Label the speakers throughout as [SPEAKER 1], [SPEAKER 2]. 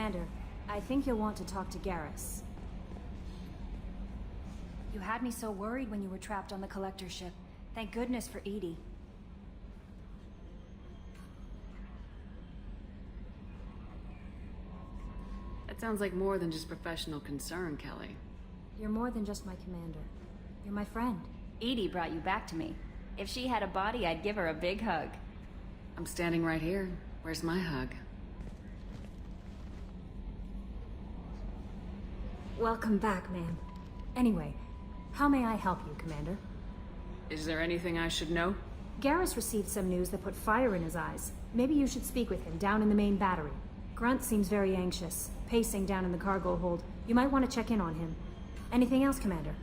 [SPEAKER 1] Commander, I think you'll want to talk to Garrus. You had me so worried when you were trapped on the Collector ship. Thank goodness for Edie.
[SPEAKER 2] That sounds like more than just professional concern, Kelly.
[SPEAKER 1] You're more than just my commander. You're my friend. Edie brought you back to me. If she had a body, I'd give her a big hug.
[SPEAKER 2] I'm standing right here. Where's my hug?
[SPEAKER 1] Welcome back, ma'am. Anyway, how may I help you, Commander?
[SPEAKER 2] Is there anything I should know?
[SPEAKER 1] Garrus received some news that put fire in his eyes. Maybe you should speak with him down in the main battery. Grunt seems very anxious, pacing down in the cargo hold. You might want to check in on him. Anything else, Commander?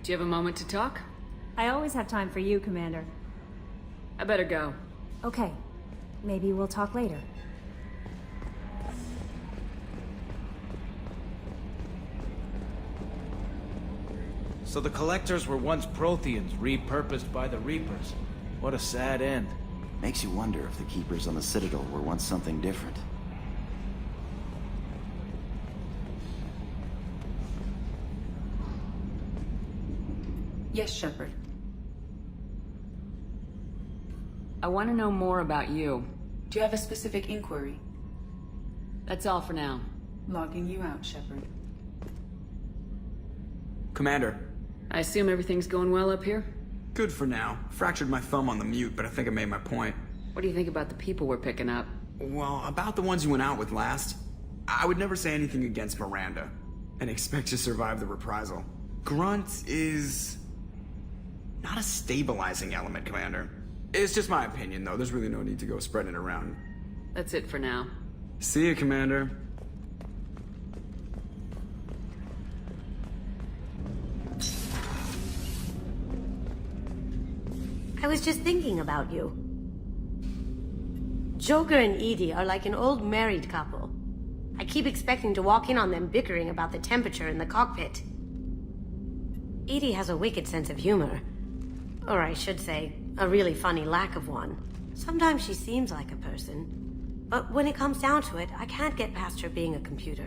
[SPEAKER 2] Do you have a moment to talk?
[SPEAKER 1] I always have time for you, Commander.
[SPEAKER 2] I better go.
[SPEAKER 1] Okay. Maybe we'll talk later.
[SPEAKER 3] So the Collectors were once Protheans, repurposed by the Reapers. What a sad end.
[SPEAKER 4] Makes you wonder if the Keepers on the Citadel were once something different.
[SPEAKER 2] Yes, Shepard. I want to know more about you.
[SPEAKER 5] Do you have a specific inquiry?
[SPEAKER 2] That's all for now.
[SPEAKER 5] Logging you out, Shepard.
[SPEAKER 6] Commander.
[SPEAKER 2] I assume everything's going well up here?
[SPEAKER 6] Good for now. Fractured my thumb on the mute, but I think I made my point.
[SPEAKER 2] What do you think about the people we're picking up?
[SPEAKER 6] Well, about the ones you went out with last, I would never say anything against Miranda, and expect to survive the reprisal. Grunt is not a stabilizing element, Commander. It's just my opinion, though. There's really no need to go spreading it around.
[SPEAKER 2] That's it for now.
[SPEAKER 6] See you, Commander.
[SPEAKER 7] I was just thinking about you. Joker and Edie are like an old married couple. I keep expecting to walk in on them bickering about the temperature in the cockpit. Edie has a wicked sense of humor. Or I should say, a really funny lack of one. Sometimes she seems like a person. But when it comes down to it, I can't get past her being a computer.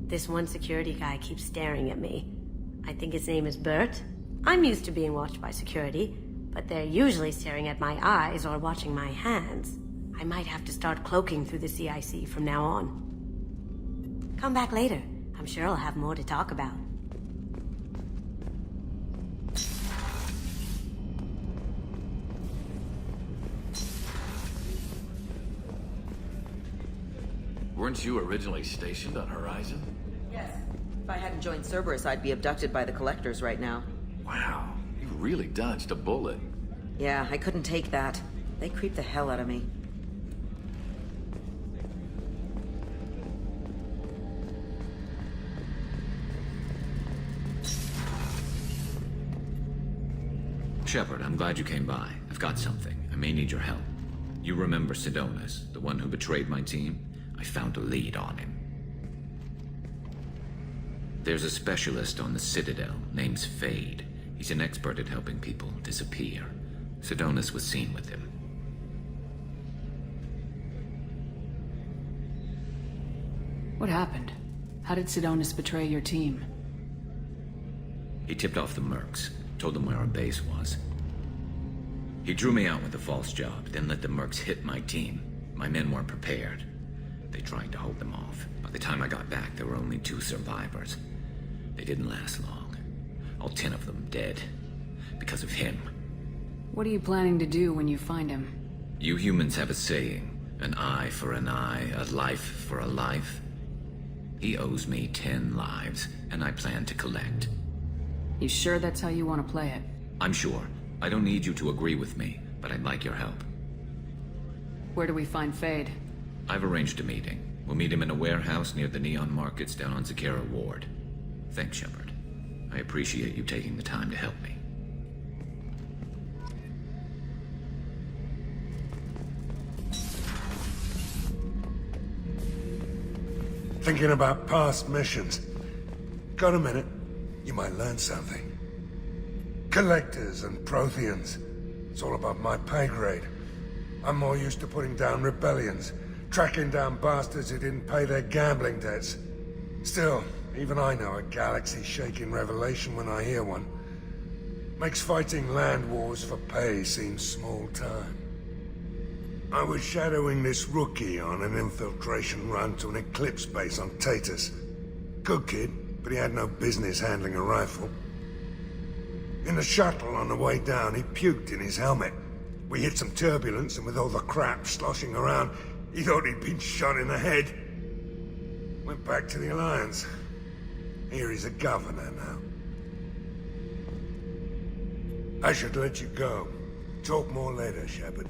[SPEAKER 7] This one security guy keeps staring at me. I think his name is Bert. I'm used to being watched by security, but they're usually staring at my eyes or watching my hands. I might have to start cloaking through the CIC from now on. Come back later. I'm sure I'll have more to talk about.
[SPEAKER 8] Weren't you originally stationed on Horizon?
[SPEAKER 9] Yes. If I hadn't joined Cerberus, I'd be abducted by the Collectors right now.
[SPEAKER 8] Wow, you really dodged a bullet.
[SPEAKER 9] Yeah, I couldn't take that. They creeped the hell out of me.
[SPEAKER 8] Shepard, I'm glad you came by. I've got something. I may need your help. You remember Sidonus, the one who betrayed my team? I found a lead on him. There's a specialist on the Citadel, name's Fade. He's an expert at helping people disappear. Sidonus was seen with him.
[SPEAKER 2] What happened? How did Sidonus betray your team?
[SPEAKER 8] He tipped off the mercs, told them where our base was. He drew me out with a false job, then let the mercs hit my team. My men weren't prepared. They tried to hold them off. By the time I got back, there were only 2 survivors. They didn't last long. All 10 of them dead. Because of him.
[SPEAKER 2] What are you planning to do when you find him?
[SPEAKER 8] You humans have a saying, an eye for an eye, a life for a life. He owes me 10 lives, and I plan to collect.
[SPEAKER 2] You sure that's how you want to play it?
[SPEAKER 8] I'm sure. I don't need you to agree with me, but I'd like your help.
[SPEAKER 2] Where do we find Fade?
[SPEAKER 8] I've arranged a meeting. We'll meet him in a warehouse near the Neon Markets down on Zakera Ward. Thanks, Shepard. I appreciate you taking the time to help me.
[SPEAKER 10] Thinking about past missions. Got a minute? You might learn something. Collectors and Protheans. It's all above my pay grade. I'm more used to putting down rebellions, tracking down bastards who didn't pay their gambling debts. Still, even I know a galaxy-shaking revelation when I hear one. Makes fighting land wars for pay seem small time. I was shadowing this rookie on an infiltration run to an Eclipse base on Tatus. Good kid, but he had no business handling a rifle. In the shuttle on the way down, he puked in his helmet. We hit some turbulence, and with all the crap sloshing around, he thought he'd been shot in the head. Went back to the Alliance. Here he's a governor now. I should let you go. Talk more later, Shepard.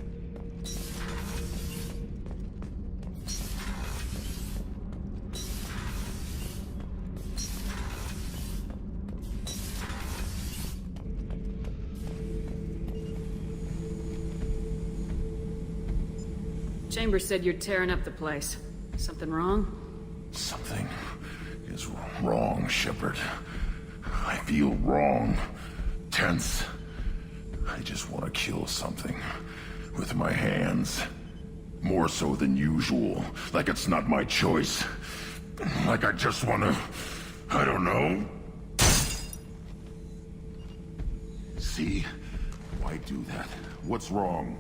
[SPEAKER 2] Chambers said you're tearing up the place. Something wrong?
[SPEAKER 11] Something is wrong, Shepard. I feel wrong. Tense. I just want to kill something. With my hands. More so than usual. Like it's not my choice. Like I just want to... I don't know. See? Why do that? What's wrong?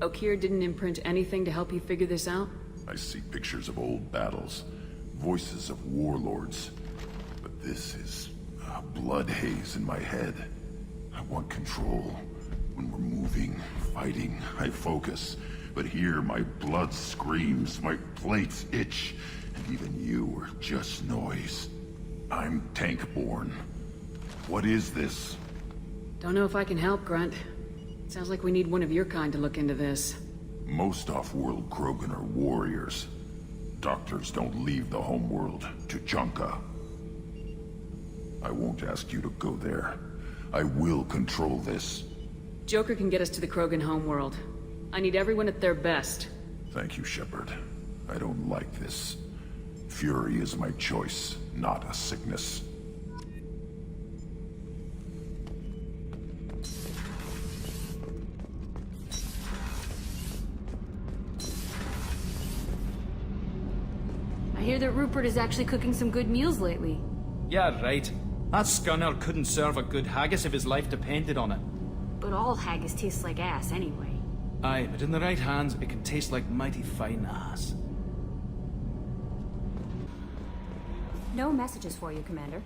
[SPEAKER 2] Okeer didn't imprint anything to help you figure this out?
[SPEAKER 11] I see pictures of old battles, voices of warlords. But this is a blood haze in my head. I want control. When we're moving, fighting, I focus. But here my blood screams, my plates itch, and even you are just noise. I'm tank-born. What is this?
[SPEAKER 2] Don't know if I can help, Grunt. Sounds like we need one of your kind to look into this.
[SPEAKER 11] Most off-world Krogan are warriors. Doctors don't leave the homeworld to Junka. I won't ask you to go there. I will control this.
[SPEAKER 2] Joker can get us to the Krogan homeworld. I need everyone at their best.
[SPEAKER 11] Thank you, Shepard. I don't like this. Fury is my choice, not a sickness.
[SPEAKER 12] I hear that Rupert is actually cooking some good meals lately.
[SPEAKER 3] Yeah, right. That scunner couldn't serve a good haggis if his life depended on it.
[SPEAKER 12] But all haggis tastes like ass anyway.
[SPEAKER 3] Aye, but in the right hands, it can taste like mighty fine ass.
[SPEAKER 1] No messages for you, Commander.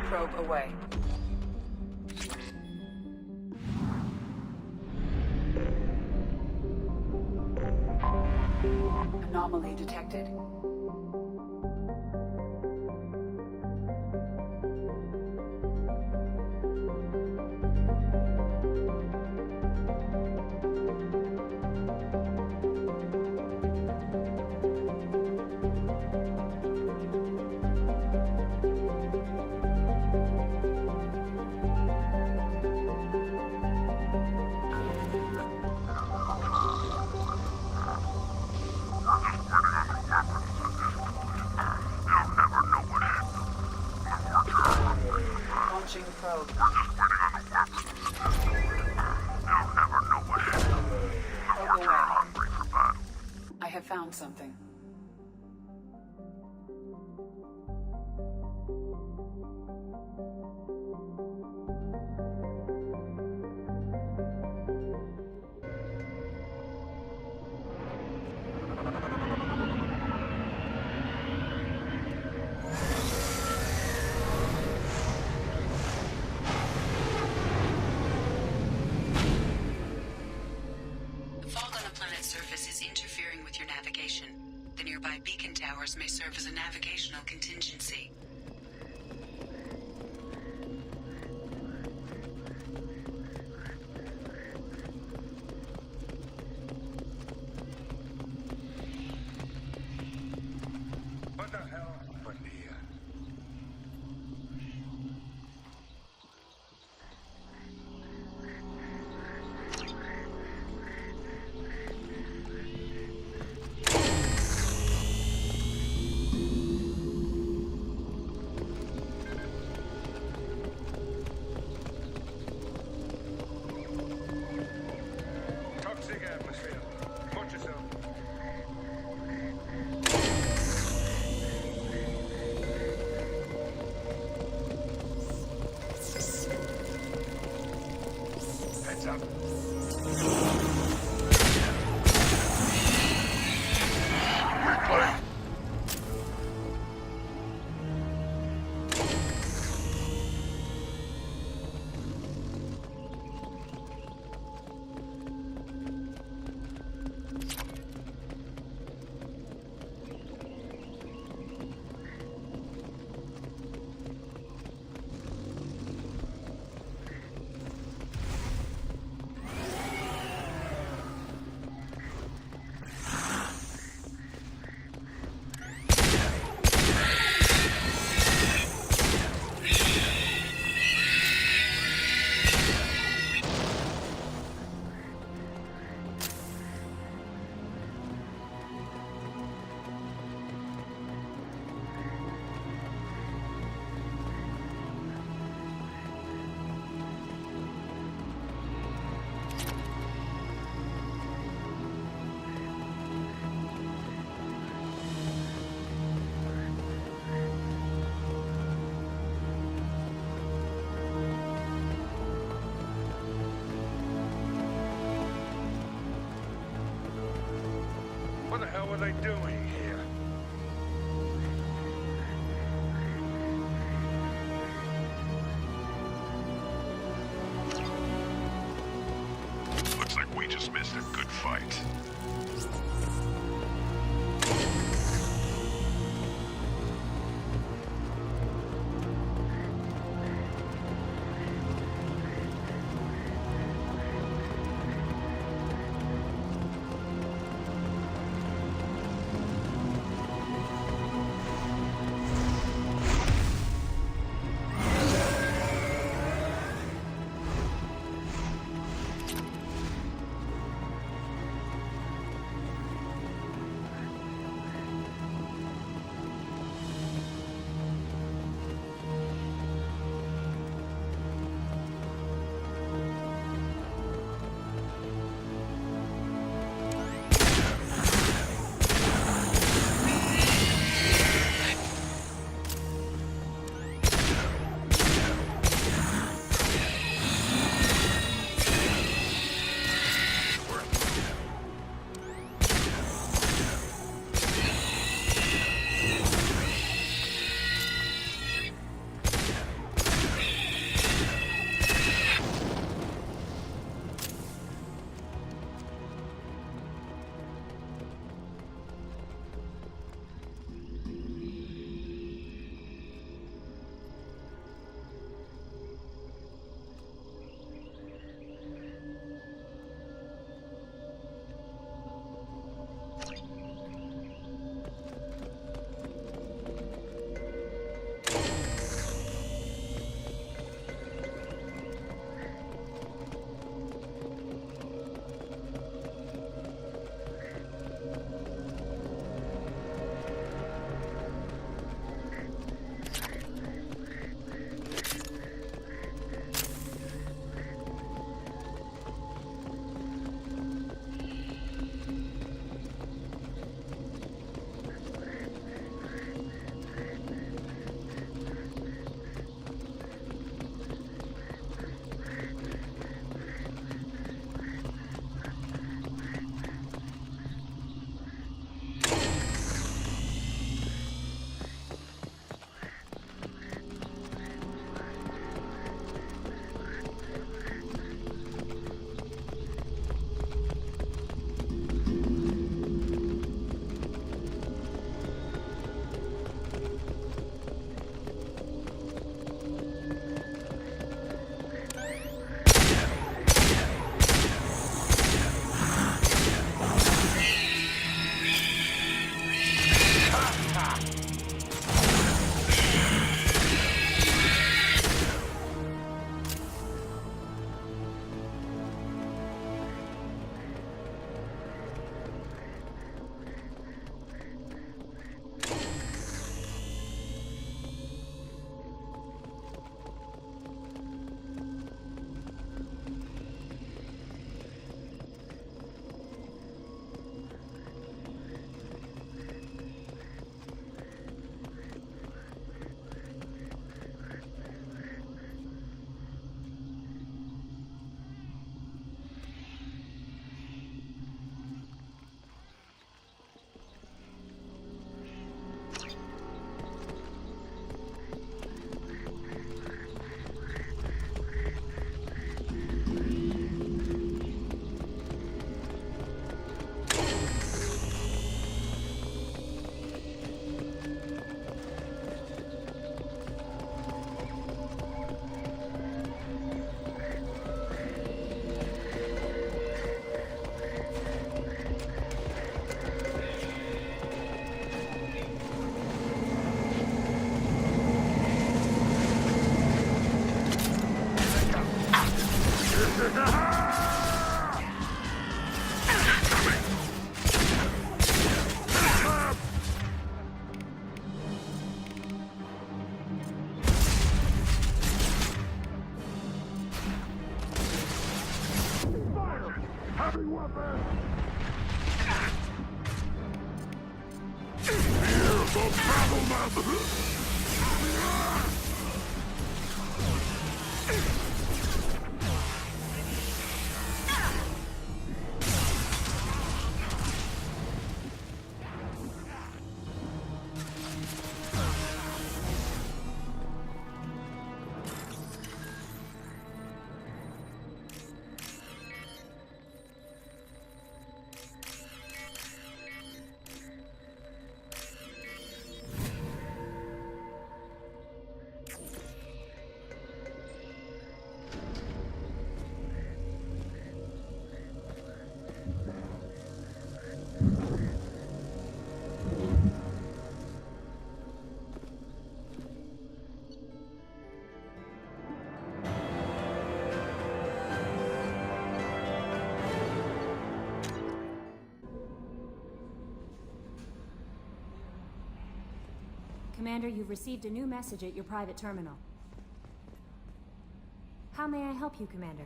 [SPEAKER 5] Probe away. Anomaly detected.
[SPEAKER 2] found something.
[SPEAKER 13] The fog on the planet's surface is interfering with your navigation. The nearby beacon towers may serve as a navigational contingency.
[SPEAKER 10] What the hell happened here? Toxic atmosphere. Watch yourself. Heads up. Replay. What the hell were they doing here?
[SPEAKER 11] Looks like we just missed a good fight.
[SPEAKER 1] Commander, you've received a new message at your private terminal. How may I help you, Commander?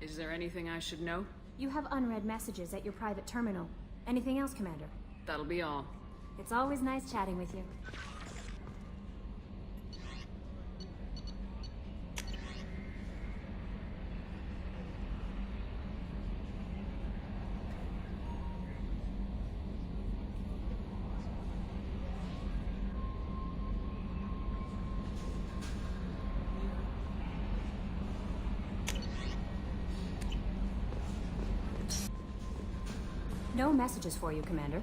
[SPEAKER 2] Is there anything I should know?
[SPEAKER 1] You have unread messages at your private terminal. Anything else, Commander?
[SPEAKER 2] That'll be all.
[SPEAKER 1] It's always nice chatting with you. No messages for you, Commander.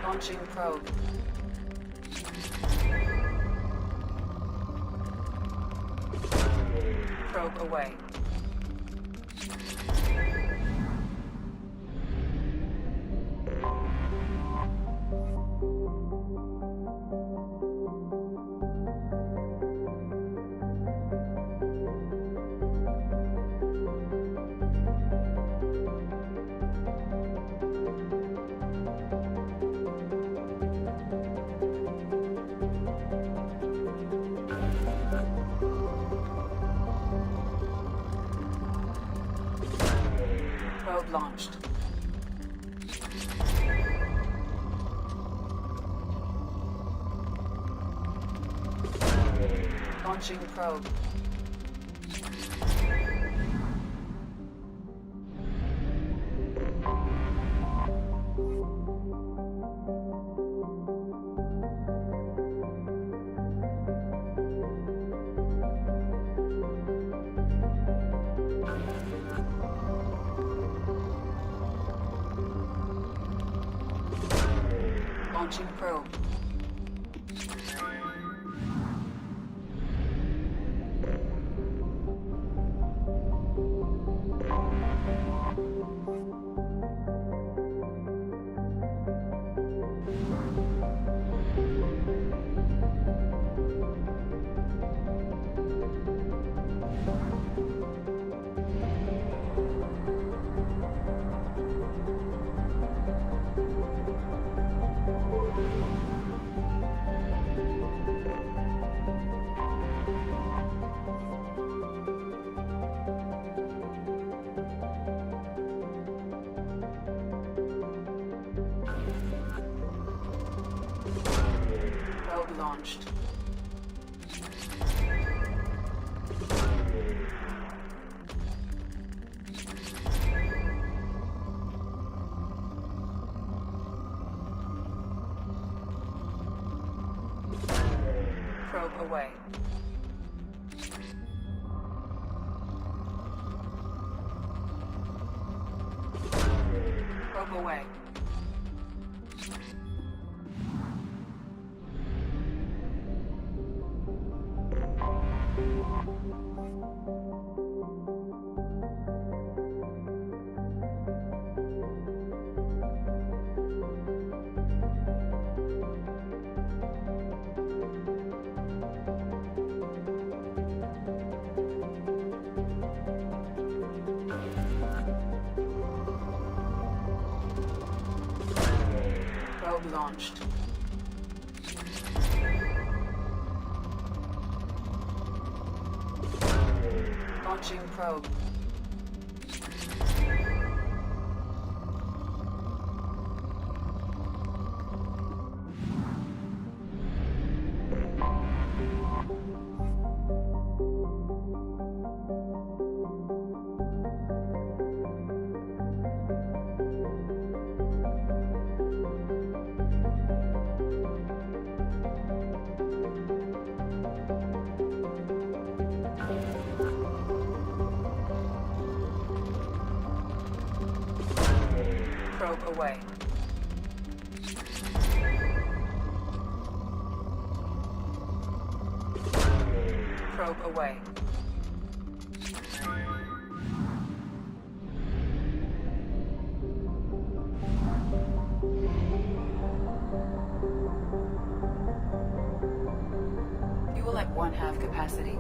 [SPEAKER 5] Launching probe. Probe away. Probe launched. Launching probe. Launching probe. Probe launched. Probe away. Probe away. Launched. Launching probe. Probe away. Probe away.
[SPEAKER 2] Fuel at 1/2 capacity.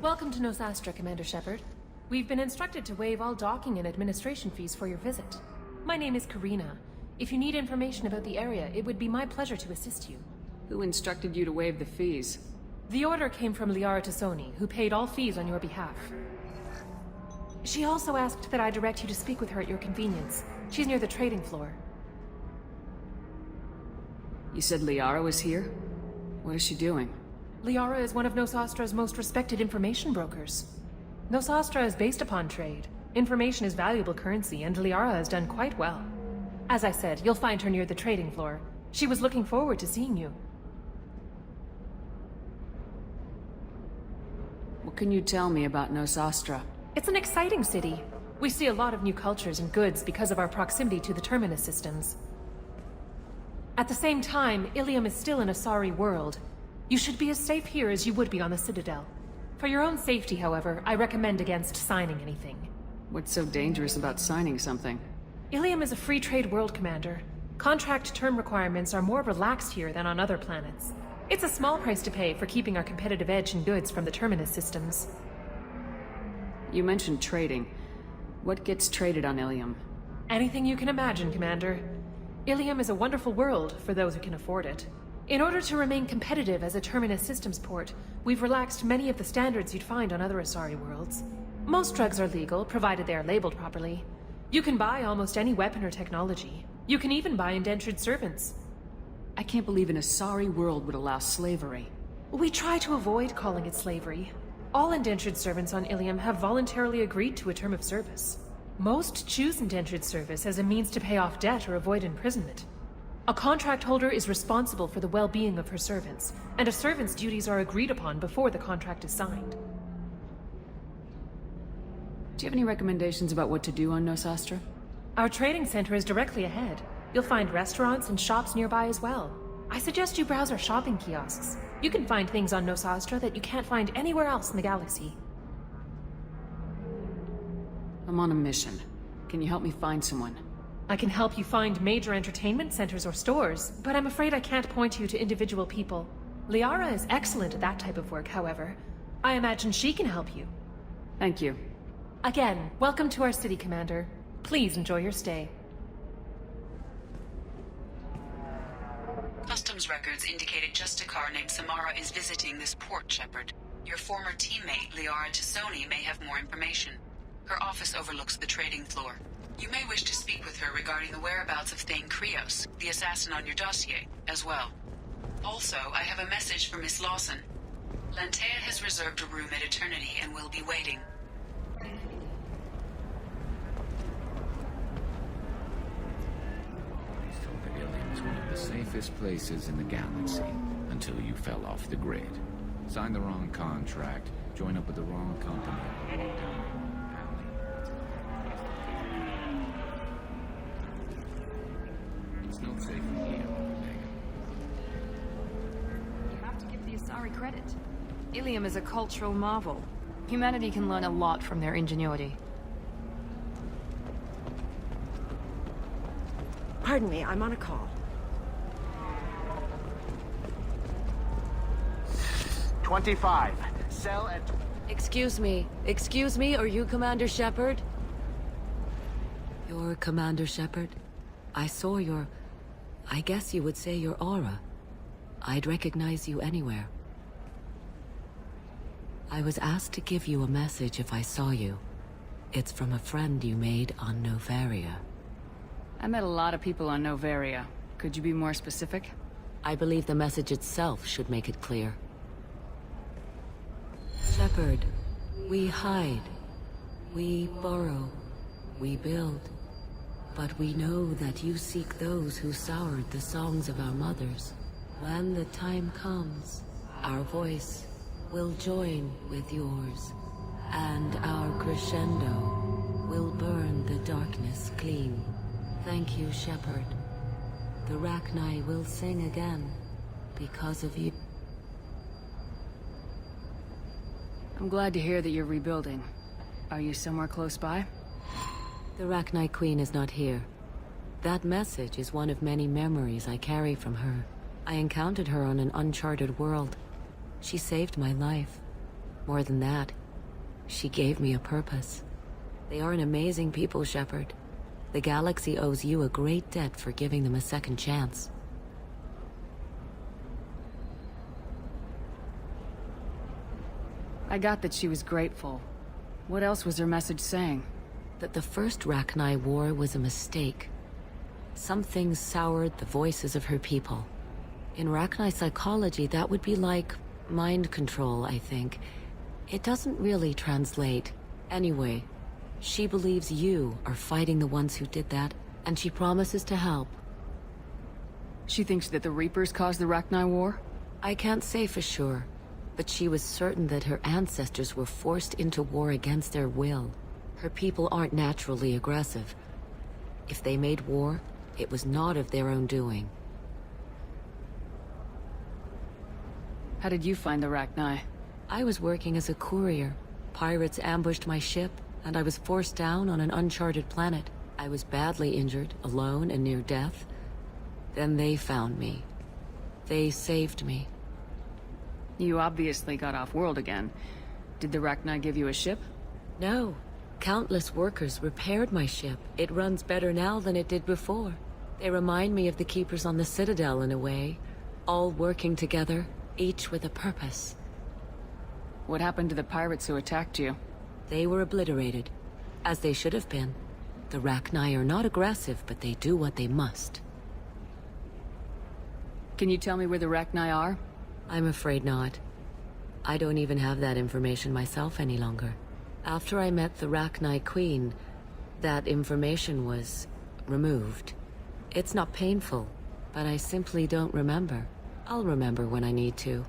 [SPEAKER 14] Welcome to Nosastra, Commander Shepard. We've been instructed to waive all docking and administration fees for your visit. My name is Karina. If you need information about the area, it would be my pleasure to assist you.
[SPEAKER 2] Who instructed you to waive the fees?
[SPEAKER 14] The order came from Liara Tassoni, who paid all fees on your behalf. She also asked that I direct you to speak with her at your convenience. She's near the trading floor.
[SPEAKER 2] You said Liara was here? What is she doing?
[SPEAKER 14] Liara is one of Nosastra's most respected information brokers. Nosastra is based upon trade. Information is valuable currency, and Liara has done quite well. As I said, you'll find her near the trading floor. She was looking forward to seeing you.
[SPEAKER 2] What can you tell me about Nosastra?
[SPEAKER 14] It's an exciting city. We see a lot of new cultures and goods because of our proximity to the Terminus systems. At the same time, Illium is still an Asari world. You should be as safe here as you would be on the Citadel. For your own safety, however, I recommend against signing anything.
[SPEAKER 2] What's so dangerous about signing something?
[SPEAKER 14] Illium is a free trade world, Commander. Contract term requirements are more relaxed here than on other planets. It's a small price to pay for keeping our competitive edge in goods from the Terminus systems.
[SPEAKER 2] You mentioned trading. What gets traded on Illium?
[SPEAKER 14] Anything you can imagine, Commander. Illium is a wonderful world for those who can afford it. In order to remain competitive as a Terminus systems port, we've relaxed many of the standards you'd find on other Asari worlds. Most drugs are legal, provided they are labeled properly. You can buy almost any weapon or technology. You can even buy indentured servants.
[SPEAKER 2] I can't believe an Asari world would allow slavery.
[SPEAKER 14] We try to avoid calling it slavery. All indentured servants on Illium have voluntarily agreed to a term of service. Most choose indentured service as a means to pay off debt or avoid imprisonment. A contract holder is responsible for the well-being of her servants, and a servant's duties are agreed upon before the contract is signed.
[SPEAKER 2] Do you have any recommendations about what to do on Nosastra?
[SPEAKER 14] Our trading center is directly ahead. You'll find restaurants and shops nearby as well. I suggest you browse our shopping kiosks. You can find things on Nosastra that you can't find anywhere else in the galaxy.
[SPEAKER 2] I'm on a mission. Can you help me find someone?
[SPEAKER 14] I can help you find major entertainment centers or stores, but I'm afraid I can't point you to individual people. Liara is excellent at that type of work, however. I imagine she can help you.
[SPEAKER 2] Thank you.
[SPEAKER 14] Again, welcome to our city, Commander. Please enjoy your stay.
[SPEAKER 13] Customs records indicated just a car named Samara is visiting this port, Shepard. Your former teammate, Liara Tassoni, may have more information. Her office overlooks the trading floor. You may wish to speak with her regarding the whereabouts of Thane Krios, the assassin on your dossier, as well. Also, I have a message for Miss Lawson. Lantea has reserved a room at Eternity and will be waiting.
[SPEAKER 8] Illium is one of the safest places in the galaxy until you fell off the grid. Signed the wrong contract, joined up with the wrong company. It's not safe in here, Omega.
[SPEAKER 12] You have to give the Asari credit. Illium is a cultural marvel. Humanity can learn a lot from their ingenuity.
[SPEAKER 15] Pardon me, I'm on a call.
[SPEAKER 16] 25. Cell at...
[SPEAKER 17] Excuse me, are you Commander Shepard? You're Commander Shepard? I saw your... I guess you would say your aura. I'd recognize you anywhere. I was asked to give you a message if I saw you. It's from a friend you made on Novaria.
[SPEAKER 2] I met a lot of people on Novaria. Could you be more specific?
[SPEAKER 17] I believe the message itself should make it clear. Shepard, we hide. We borrow. We build. But we know that you seek those who soured the songs of our mothers. When the time comes, our voice will join with yours, and our crescendo will burn the darkness clean. Thank you, Shepard. The Rachni will sing again, because of you.
[SPEAKER 2] I'm glad to hear that you're rebuilding. Are you somewhere close by?
[SPEAKER 17] The Rachni Queen is not here. That message is one of many memories I carry from her. I encountered her on an uncharted world. She saved my life. More than that, she gave me a purpose. They are an amazing people, Shepard. The galaxy owes you a great debt for giving them a second chance.
[SPEAKER 2] I got that she was grateful. What else was her message saying?
[SPEAKER 17] That the first Rachni War was a mistake. Some things soured the voices of her people. In Rachni psychology, that would be like mind control, I think. It doesn't really translate. Anyway, she believes you are fighting the ones who did that, and she promises to help.
[SPEAKER 2] She thinks that the Reapers caused the Rachni War?
[SPEAKER 17] I can't say for sure, but she was certain that her ancestors were forced into war against their will. Her people aren't naturally aggressive. If they made war, it was not of their own doing.
[SPEAKER 2] How did you find the Rachni?
[SPEAKER 17] I was working as a courier. Pirates ambushed my ship, and I was forced down on an uncharted planet. I was badly injured, alone and near death. Then they found me. They saved me.
[SPEAKER 2] You obviously got off-world again. Did the Rachni give you a ship?
[SPEAKER 17] No. Countless workers repaired my ship. It runs better now than it did before. They remind me of the Keepers on the Citadel in a way. All working together, each with a purpose.
[SPEAKER 2] What happened to the pirates who attacked you?
[SPEAKER 17] They were obliterated, as they should have been. The Rachni are not aggressive, but they do what they must.
[SPEAKER 2] Can you tell me where the Rachni are?
[SPEAKER 17] I'm afraid not. I don't even have that information myself any longer. After I met the Rachni Queen, that information was removed. It's not painful, but I simply don't remember. I'll remember when I need to,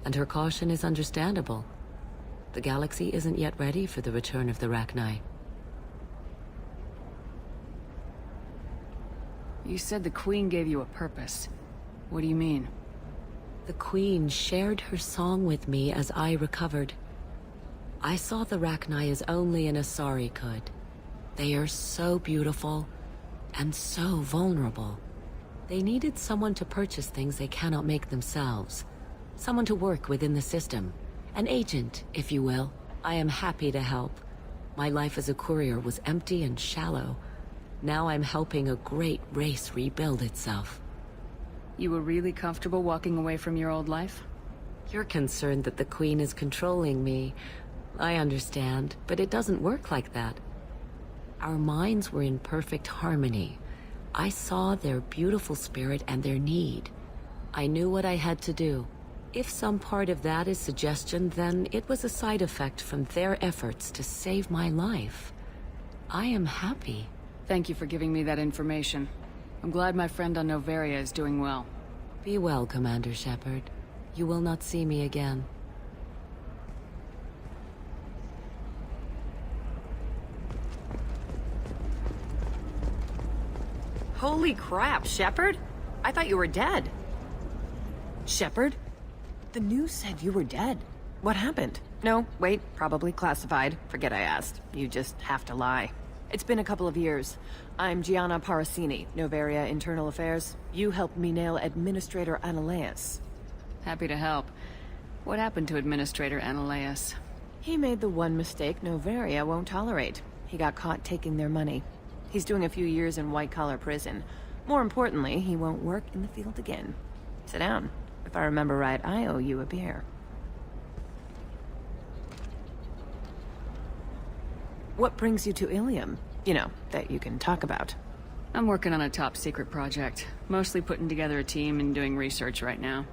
[SPEAKER 17] and her caution is understandable. The galaxy isn't yet ready for the return of the Rachni.
[SPEAKER 2] You said the Queen gave you a purpose. What do you mean?
[SPEAKER 17] The Queen shared her song with me as I recovered. I saw the Rachni as only an Asari could. They are so beautiful, and so vulnerable. They needed someone to purchase things they cannot make themselves. Someone to work within the system. An agent, if you will. I am happy to help. My life as a courier was empty and shallow. Now I'm helping a great race rebuild itself.
[SPEAKER 2] You were really comfortable walking away from your old life?
[SPEAKER 17] You're concerned that the Queen is controlling me. I understand, but it doesn't work like that. Our minds were in perfect harmony. I saw their beautiful spirit and their need. I knew what I had to do. If some part of that is suggestion, then it was a side effect from their efforts to save my life. I am happy.
[SPEAKER 2] Thank you for giving me that information. I'm glad my friend on Noveria is doing well.
[SPEAKER 17] Be well, Commander Shepard. You will not see me again.
[SPEAKER 15] Holy crap, Shepard? I thought you were dead. Shepard? The news said you were dead. What happened? No, wait, probably classified. Forget I asked. You just have to lie. It's been a couple of years. I'm Gianna Parasini, Noveria Internal Affairs. You helped me nail Administrator Analeas.
[SPEAKER 2] Happy to help. What happened to Administrator Analeas?
[SPEAKER 15] He made the one mistake Noveria won't tolerate. He got caught taking their money. He's doing a few years in white-collar prison. More importantly, he won't work in the field again. Sit down. If I remember right, I owe you a beer. What brings you to Illium? You know, that you can talk about.
[SPEAKER 2] I'm working on a top-secret project. Mostly putting together a team and doing research right now.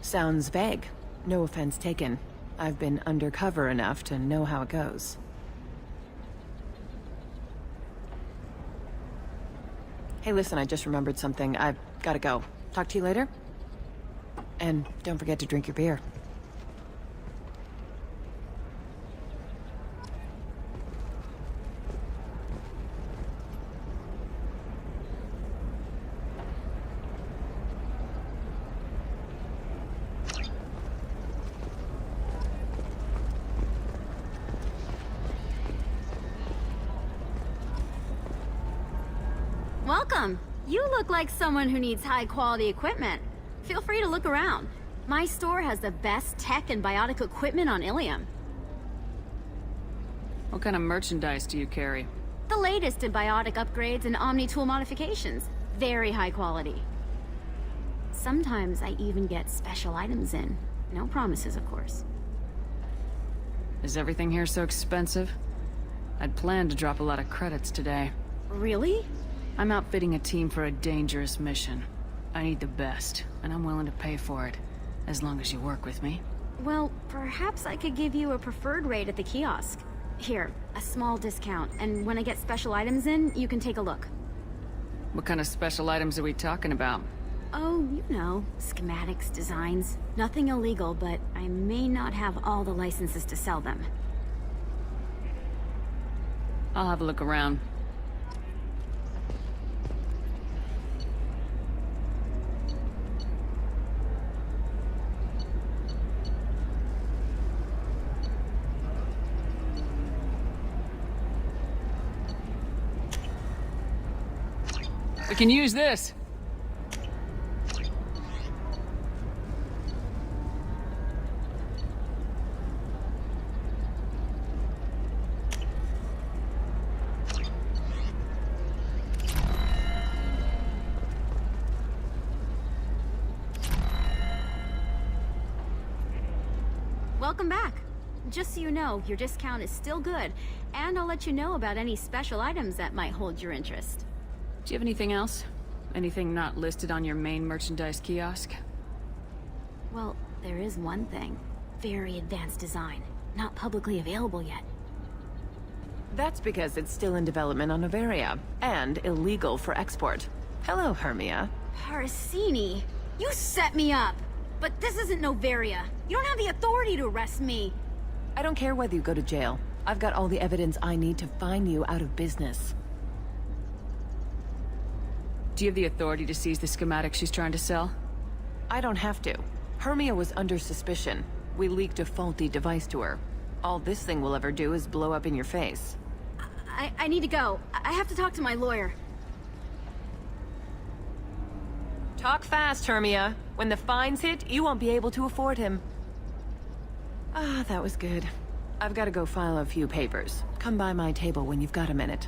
[SPEAKER 15] Sounds vague. No offense taken. I've been undercover enough to know how it goes. Hey, listen, I just remembered something. I've gotta go. Talk to you later? And don't forget to drink your beer.
[SPEAKER 18] Welcome. You look like someone who needs high-quality equipment. Feel free to look around. My store has the best tech and biotic equipment on Illium.
[SPEAKER 2] What kind of merchandise do you carry?
[SPEAKER 18] The latest in biotic upgrades and Omni-tool modifications. Very high quality. Sometimes I even get special items in. No promises, of course.
[SPEAKER 2] Is everything here so expensive? I'd planned to drop a lot of credits today.
[SPEAKER 18] Really?
[SPEAKER 2] I'm outfitting a team for a dangerous mission. I need the best, and I'm willing to pay for it, as long as you work with me.
[SPEAKER 18] Well, perhaps I could give you a preferred rate at the kiosk. Here, a small discount, and when I get special items in, you can take a look.
[SPEAKER 2] What kind of special items are we talking about?
[SPEAKER 18] Oh, you know, schematics, designs. Nothing illegal, but I may not have all the licenses to sell them.
[SPEAKER 2] I'll have a look around. We can use this.
[SPEAKER 18] Welcome back. Just so you know, your discount is still good, and I'll let you know about any special items that might hold your interest.
[SPEAKER 2] Do you have anything else? Anything not listed on your main merchandise kiosk?
[SPEAKER 18] Well, there is one thing. Very advanced design. Not publicly available yet.
[SPEAKER 15] That's because it's still in development on Noveria, and illegal for export. Hello, Hermia.
[SPEAKER 18] Parasini, you set me up! But this isn't Noveria. You don't have the authority to arrest me.
[SPEAKER 15] I don't care whether you go to jail. I've got all the evidence I need to find you out of business.
[SPEAKER 2] Do you have the authority to seize the schematic she's trying to sell?
[SPEAKER 15] I don't have to. Hermia was under suspicion. We leaked a faulty device to her. All this thing will ever do is blow up in your face.
[SPEAKER 18] I need to go. I have to talk to my lawyer.
[SPEAKER 15] Talk fast, Hermia. When the fines hit, you won't be able to afford him. Ah, that was good. I've got to go file a few papers. Come by my table when you've got a minute.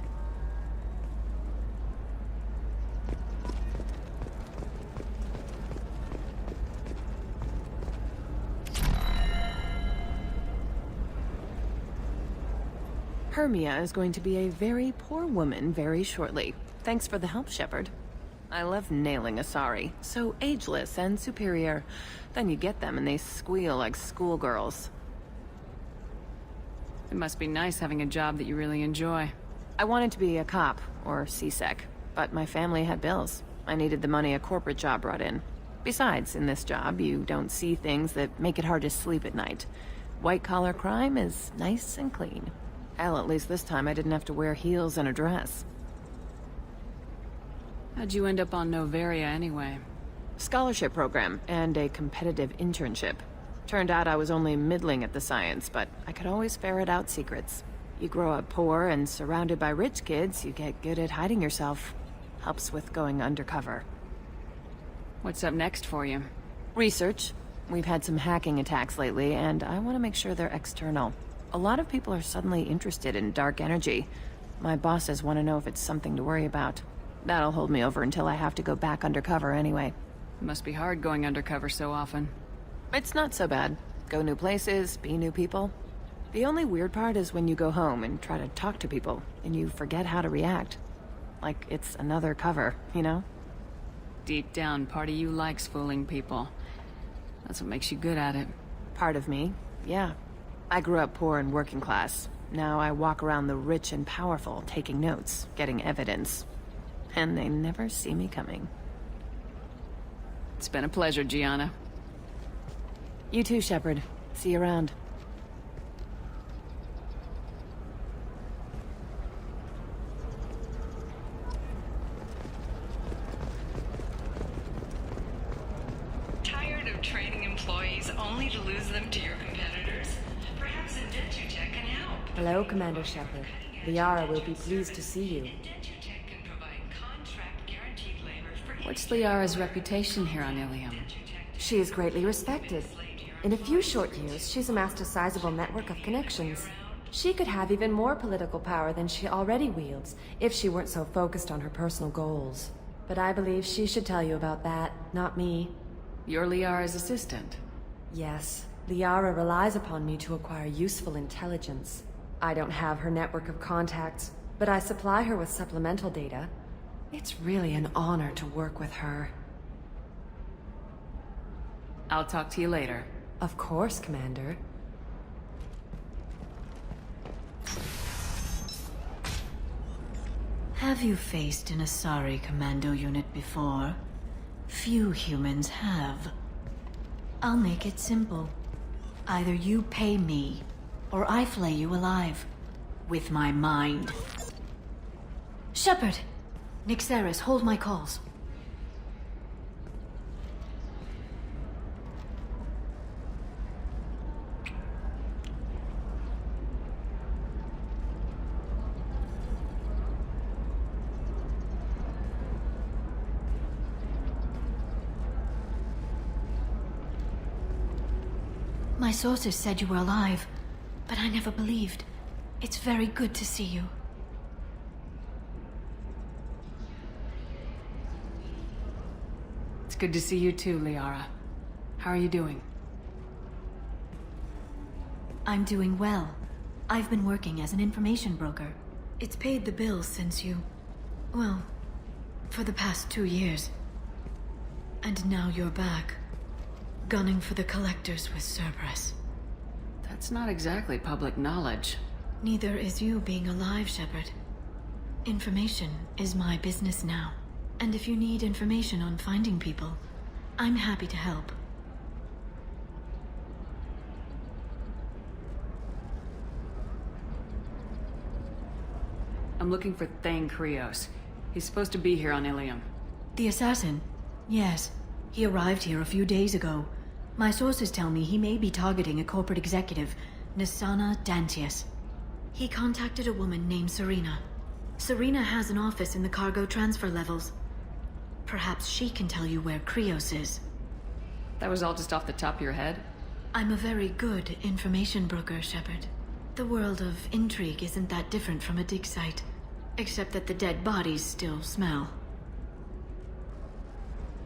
[SPEAKER 15] Hermia is going to be a very poor woman very shortly. Thanks for the help, Shepard. I love nailing Asari. So ageless and superior. Then you get them and they squeal like schoolgirls.
[SPEAKER 2] It must be nice having a job that you really enjoy.
[SPEAKER 15] I wanted to be a cop, or CSEC, but my family had bills. I needed the money a corporate job brought in. Besides, in this job, you don't see things that make it hard to sleep at night. White-collar crime is nice and clean. Hell, at least this time I didn't have to wear heels and a dress.
[SPEAKER 2] How'd you end up on Noveria anyway?
[SPEAKER 15] Scholarship program and a competitive internship. Turned out I was only middling at the science, but I could always ferret out secrets. You grow up poor and surrounded by rich kids, you get good at hiding yourself. Helps with going undercover.
[SPEAKER 2] What's up next for you?
[SPEAKER 15] Research. We've had some hacking attacks lately, and I want to make sure they're external. A lot of people are suddenly interested in dark energy. My bosses want to know if it's something to worry about. That'll hold me over until I have to go back undercover anyway.
[SPEAKER 2] It must be hard going undercover so often.
[SPEAKER 15] It's not so bad. Go new places, be new people. The only weird part is when you go home and try to talk to people, and you forget how to react. Like it's another cover, you know?
[SPEAKER 2] Deep down, part of you likes fooling people. That's what makes you good at it.
[SPEAKER 15] Part of me, yeah. I grew up poor and working class. Now I walk around the rich and powerful, taking notes, getting evidence. And they never see me coming.
[SPEAKER 2] It's been a pleasure, Gianna.
[SPEAKER 15] You too, Shepard. See you around.
[SPEAKER 19] Tired of training employees only to lose them to your competitors? Perhaps Indentutech can help.
[SPEAKER 20] Hello, Commander Shepard. Liara will be pleased to see you.
[SPEAKER 2] What's Liara's reputation here on Illium?
[SPEAKER 20] She is greatly respected. In a few short years, she's amassed a sizable network of connections. She could have even more political power than she already wields, if she weren't so focused on her personal goals. But I believe she should tell you about that, not me.
[SPEAKER 2] You're Liara's assistant?
[SPEAKER 20] Yes. Liara relies upon me to acquire useful intelligence. I don't have her network of contacts, but I supply her with supplemental data. It's really an honor to work with her.
[SPEAKER 2] I'll talk to you later.
[SPEAKER 20] Of course, Commander.
[SPEAKER 17] Have you faced an Asari commando unit before? Few humans have. I'll make it simple. Either you pay me, or I flay you alive. With my mind. Shepard! Nixeris, hold my calls. My sources said you were alive, but I never believed. It's very good to see you.
[SPEAKER 2] It's good to see you too, Liara. How are you doing?
[SPEAKER 17] I'm doing well. I've been working as an information broker. It's paid the bills since you... well, for the past 2 years. And now you're back. Gunning for the Collectors with Cerberus.
[SPEAKER 2] That's not exactly public knowledge.
[SPEAKER 17] Neither is you being alive, Shepard. Information is my business now. And if you need information on finding people, I'm happy to help.
[SPEAKER 2] I'm looking for Thane Krios. He's supposed to be here on Illium.
[SPEAKER 21] The assassin? Yes. He arrived here a few days ago. My sources tell me he may be targeting a corporate executive, Nisana Dantius. He contacted a woman named Serena. Serena has an office in the cargo transfer levels. Perhaps she can tell you where Krios is.
[SPEAKER 15] That was all just off the top of your head?
[SPEAKER 21] I'm a very good information broker, Shepard. The world of intrigue isn't that different from a dig site, except that the dead bodies still smell.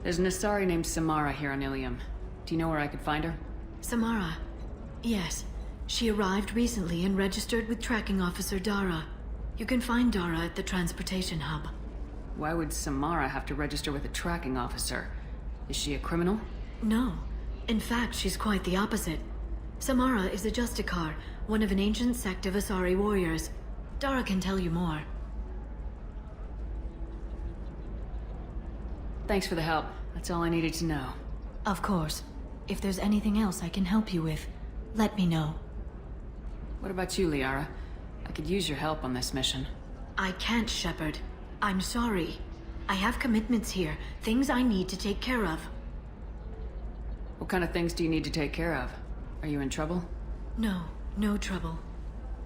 [SPEAKER 2] There's an Asari named Samara here on Illium. Do you know where I could find her?
[SPEAKER 21] Samara? Yes. She arrived recently and registered with tracking officer Dara. You can find Dara at the transportation hub.
[SPEAKER 2] Why would Samara have to register with a tracking officer? Is she a criminal?
[SPEAKER 21] No. In fact, she's quite the opposite. Samara is a Justicar, one of an ancient sect of Asari warriors. Dara can tell you more.
[SPEAKER 2] Thanks for the help. That's all I needed to know.
[SPEAKER 21] Of course. If there's anything else I can help you with, let me know.
[SPEAKER 2] What about you, Liara? I could use your help on this mission.
[SPEAKER 21] I can't, Shepard. I'm sorry. I have commitments here, things I need to take care of.
[SPEAKER 2] What kind of things do you need to take care of? Are you in trouble?
[SPEAKER 21] No, no trouble.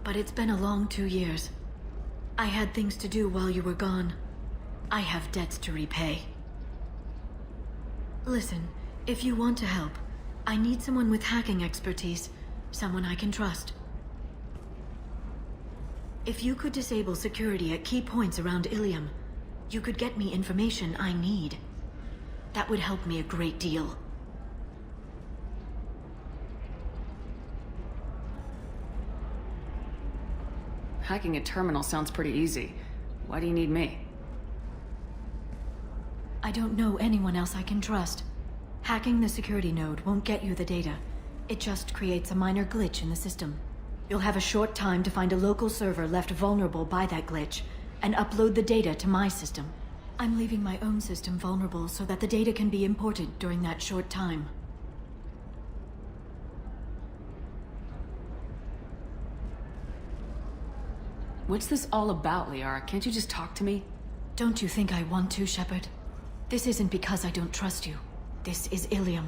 [SPEAKER 21] But it's been a long 2 years. I had things to do while you were gone. I have debts to repay. Listen, if you want to help, I need someone with hacking expertise. Someone I can trust. If you could disable security at key points around Illium, you could get me information I need. That would help me a great deal.
[SPEAKER 2] Hacking a terminal sounds pretty easy. Why do you need me?
[SPEAKER 21] I don't know anyone else I can trust. Hacking the security node won't get you the data. It just creates a minor glitch in the system. You'll have a short time to find a local server left vulnerable by that glitch, and upload the data to my system. I'm leaving my own system vulnerable so that the data can be imported during that short time.
[SPEAKER 2] What's this all about, Liara? Can't you just talk to me?
[SPEAKER 21] Don't you think I want to, Shepard? This isn't because I don't trust you. This is Illium.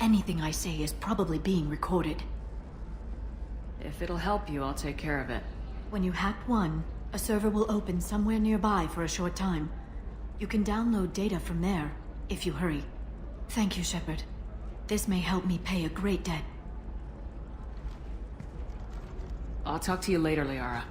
[SPEAKER 21] Anything I say is probably being recorded.
[SPEAKER 2] If it'll help you, I'll take care of it.
[SPEAKER 21] When you hack one, a server will open somewhere nearby for a short time. You can download data from there, if you hurry. Thank you, Shepard. This may help me pay a great debt.
[SPEAKER 2] I'll talk to you later, Liara.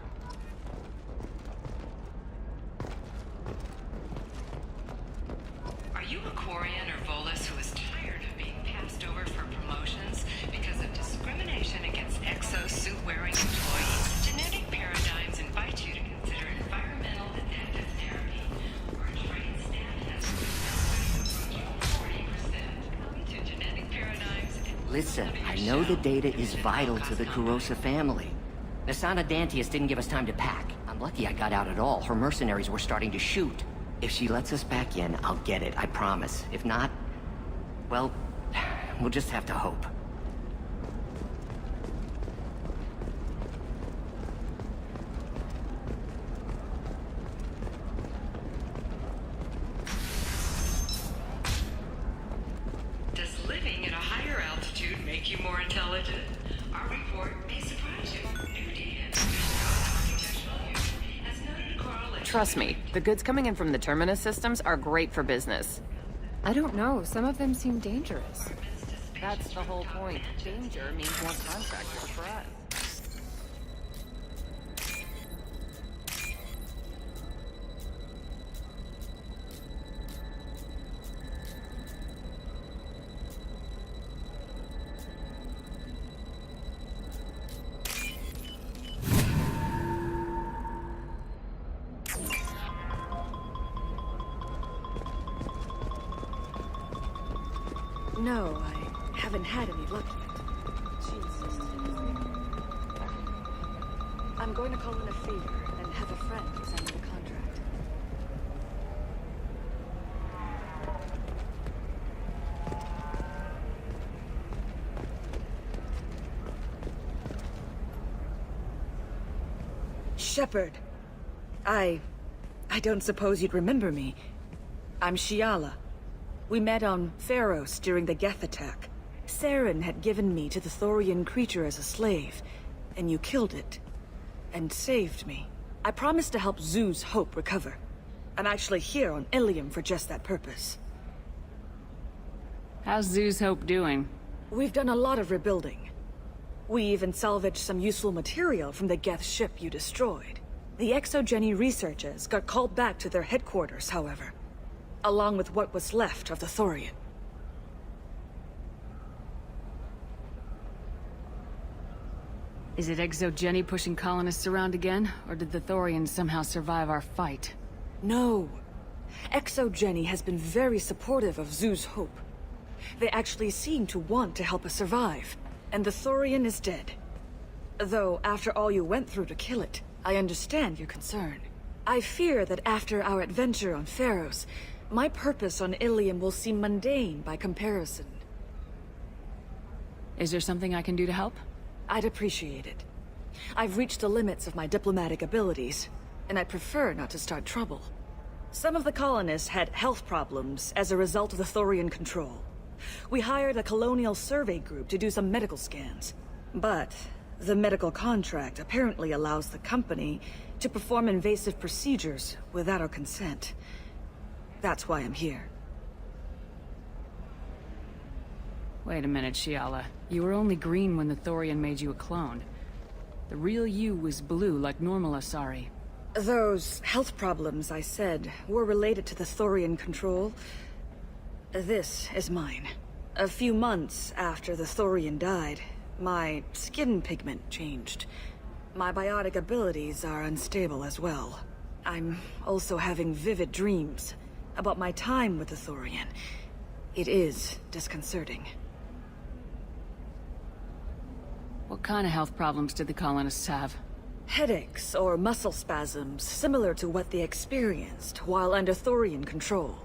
[SPEAKER 19] Are you a Quarian or Volus who is tired of being passed over for promotions because of discrimination against exosuit-wearing employees? Genetic paradigms invite you to consider environmental adaptive therapy, where trained staff has approaching 40%. Come to Genetic Paradigms.
[SPEAKER 22] Listen, I know the data is vital to the Kurosa family. Nisana Dantius didn't give us time to pack. I'm lucky I got out at all. Her mercenaries were starting to shoot. If she lets us back in, I'll get it, I promise. If not, well, we'll just have to hope.
[SPEAKER 19] Does living at a higher altitude make you more intelligent? Our report may surprise you. New data architectural use has noted a correlation.
[SPEAKER 15] Trust me, the goods coming in from the Terminus systems are great for business.
[SPEAKER 12] I don't know, some of them seem dangerous. That's the whole point. Danger means more contractors for us.
[SPEAKER 20] No, I haven't had any luck yet. Jesus. I'm going to call in a favor and have a friend sign the contract.
[SPEAKER 23] Shepard. I don't suppose you'd remember me.
[SPEAKER 4] I'm Shiala. We met on Pharos during the Geth attack. Saren had given me to the Thorian creature as a slave, and you killed it. And saved me. I promised to help Zoo's Hope recover. I'm actually here on Illium for just that purpose.
[SPEAKER 2] How's Zoo's Hope doing?
[SPEAKER 4] We've done a lot of rebuilding. We even salvaged some useful material from the Geth ship you destroyed. The Exogeny researchers got called back to their headquarters, however, along with what was left of the Thorian.
[SPEAKER 2] Is it Exogeny pushing colonists around again, or did the Thorians somehow survive our fight?
[SPEAKER 4] No. Exogeny has been very supportive of Zoo's Hope. They actually seem to want to help us survive, and the Thorian is dead. Though, after all you went through to kill it, I understand your concern. I fear that after our adventure on Pharos, my purpose on Illium will seem mundane by comparison.
[SPEAKER 2] Is there something I can do to help?
[SPEAKER 4] I'd appreciate it. I've reached the limits of my diplomatic abilities, and I prefer not to start trouble. Some of the colonists had health problems as a result of the Thorian control. We hired a colonial survey group to do some medical scans. But the medical contract apparently allows the company to perform invasive procedures without our consent. That's why I'm here.
[SPEAKER 2] Wait a minute, Shiala. You were only green when the Thorian made you a clone. The real you was blue like normal Asari.
[SPEAKER 4] Those health problems I said were related to the Thorian control. This is mine. A few months after the Thorian died, my skin pigment changed. My biotic abilities are unstable as well. I'm also having vivid dreams about my time with the Thorian. It is disconcerting.
[SPEAKER 2] What kind of health problems did the colonists have?
[SPEAKER 4] Headaches or muscle spasms similar to what they experienced while under Thorian control.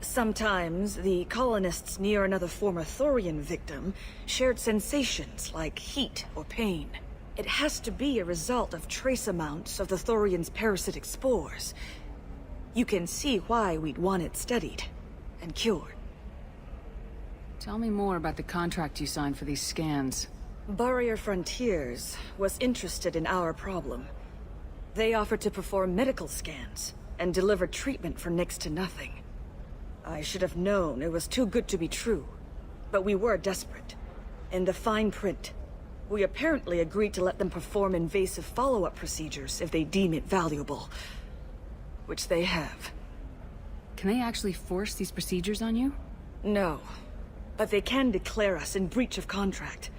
[SPEAKER 4] Sometimes the colonists near another former Thorian victim shared sensations like heat or pain. It has to be a result of trace amounts of the Thorian's parasitic spores. You can see why we'd want it studied and cured.
[SPEAKER 2] Tell me more about the contract you signed for these scans.
[SPEAKER 4] Barrier Frontiers was interested in our problem. They offered to perform medical scans and deliver treatment for next to nothing. I should have known it was too good to be true, but we were desperate. In the fine print, we apparently agreed to let them perform invasive follow-up procedures if they deem it valuable, which they have.
[SPEAKER 2] Can they actually force these procedures on you?
[SPEAKER 4] No, but they can declare us in breach of contract,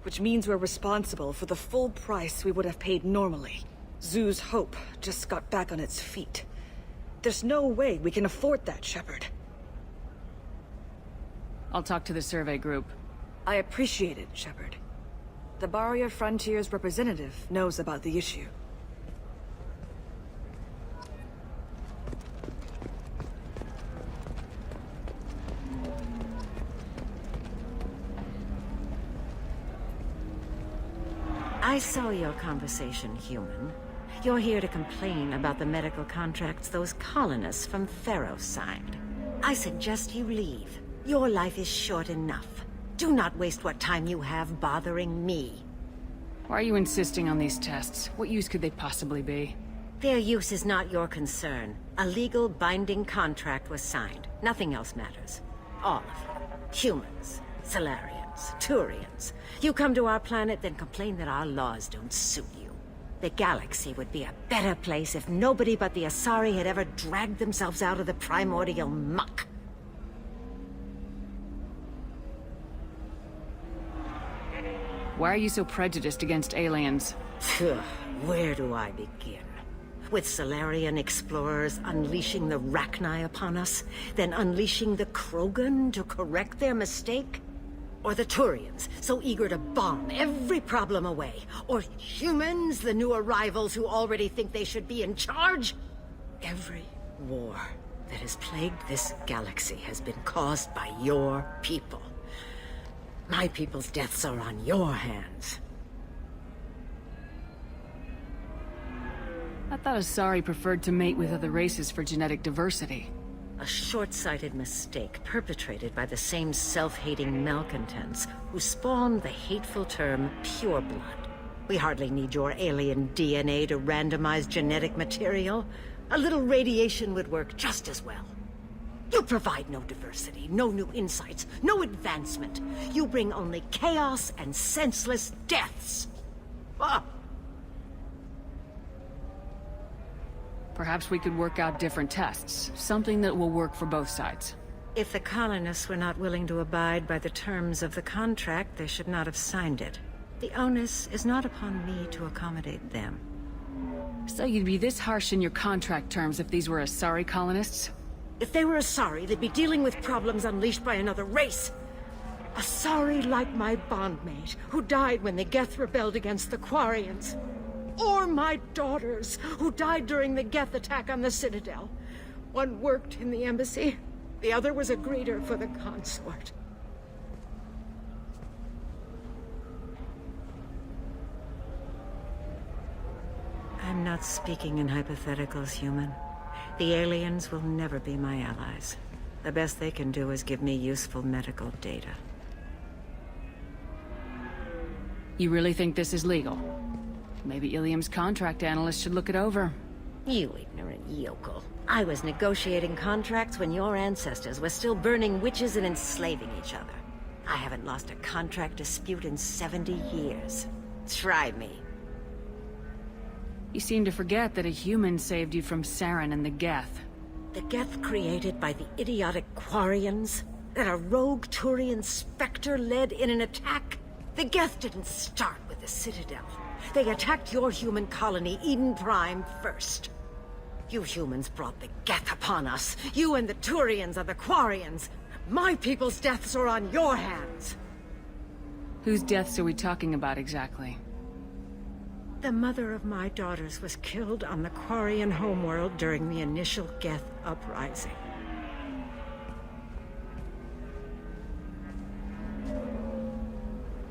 [SPEAKER 4] which means we're responsible for the full price we would have paid normally. Zoo's Hope just got back on its feet. There's no way we can afford that, Shepard.
[SPEAKER 2] I'll talk to the survey group.
[SPEAKER 4] I appreciate it, Shepard. The Barrier Frontiers representative knows about the issue.
[SPEAKER 6] I saw your conversation, human. You're here to complain about the medical contracts those colonists from Pharos signed. I suggest you leave. Your life is short enough. Do not waste what time you have bothering me.
[SPEAKER 2] Why are you insisting on these tests? What use could they possibly be?
[SPEAKER 6] Their use is not your concern. A legal binding contract was signed. Nothing else matters. All of you. Humans, Solarians, Turians. You come to our planet, then complain that our laws don't suit you. The galaxy would be a better place if nobody but the Asari had ever dragged themselves out of the primordial muck.
[SPEAKER 2] Why are you so prejudiced against aliens?
[SPEAKER 6] Where do I begin? With Solarian explorers unleashing the Rachni upon us, then unleashing the Krogan to correct their mistake? Or the Turians, so eager to bomb every problem away? Or humans, the new arrivals who already think they should be in charge? Every war that has plagued this galaxy has been caused by your people. My people's deaths are on your hands.
[SPEAKER 2] I thought Asari preferred to mate with other races for genetic diversity.
[SPEAKER 6] A short-sighted mistake perpetrated by the same self-hating malcontents who spawned the hateful term pureblood. We hardly need your alien DNA to randomize genetic material. A little radiation would work just as well. You provide no diversity, no new insights, no advancement. You bring only chaos and senseless deaths. Ah!
[SPEAKER 2] Perhaps we could work out different tests. Something that will work for both sides.
[SPEAKER 6] If the colonists were not willing to abide by the terms of the contract, they should not have signed it. The onus is not upon me to accommodate them.
[SPEAKER 2] So you'd be this harsh in your contract terms if these were Asari colonists?
[SPEAKER 6] If they were Asari, they'd be dealing with problems unleashed by another race. Asari like my bondmate, who died when the Geth rebelled against the Quarians. Or my daughters, who died during the Geth attack on the Citadel. One worked in the embassy, the other was a greeter for the consort. I'm not speaking in hypotheticals, human. The aliens will never be my allies. The best they can do is give me useful medical data.
[SPEAKER 2] You really think this is legal? Maybe Illium's contract analyst should look it over.
[SPEAKER 6] You ignorant yokel. I was negotiating contracts when your ancestors were still burning witches and enslaving each other. I haven't lost a contract dispute in 70 years. Try me.
[SPEAKER 2] You seem to forget that a human saved you from Saren and the Geth.
[SPEAKER 6] The Geth created by the idiotic Quarians? That a rogue Turian Spectre led in an attack? The Geth didn't start with the Citadel. They attacked your human colony, Eden Prime, first. You humans brought the Geth upon us. You and the Turians are the Quarians. My people's deaths are on your hands.
[SPEAKER 2] Whose deaths are we talking about exactly?
[SPEAKER 6] The mother of my daughters was killed on the Quarian homeworld during the initial Geth uprising.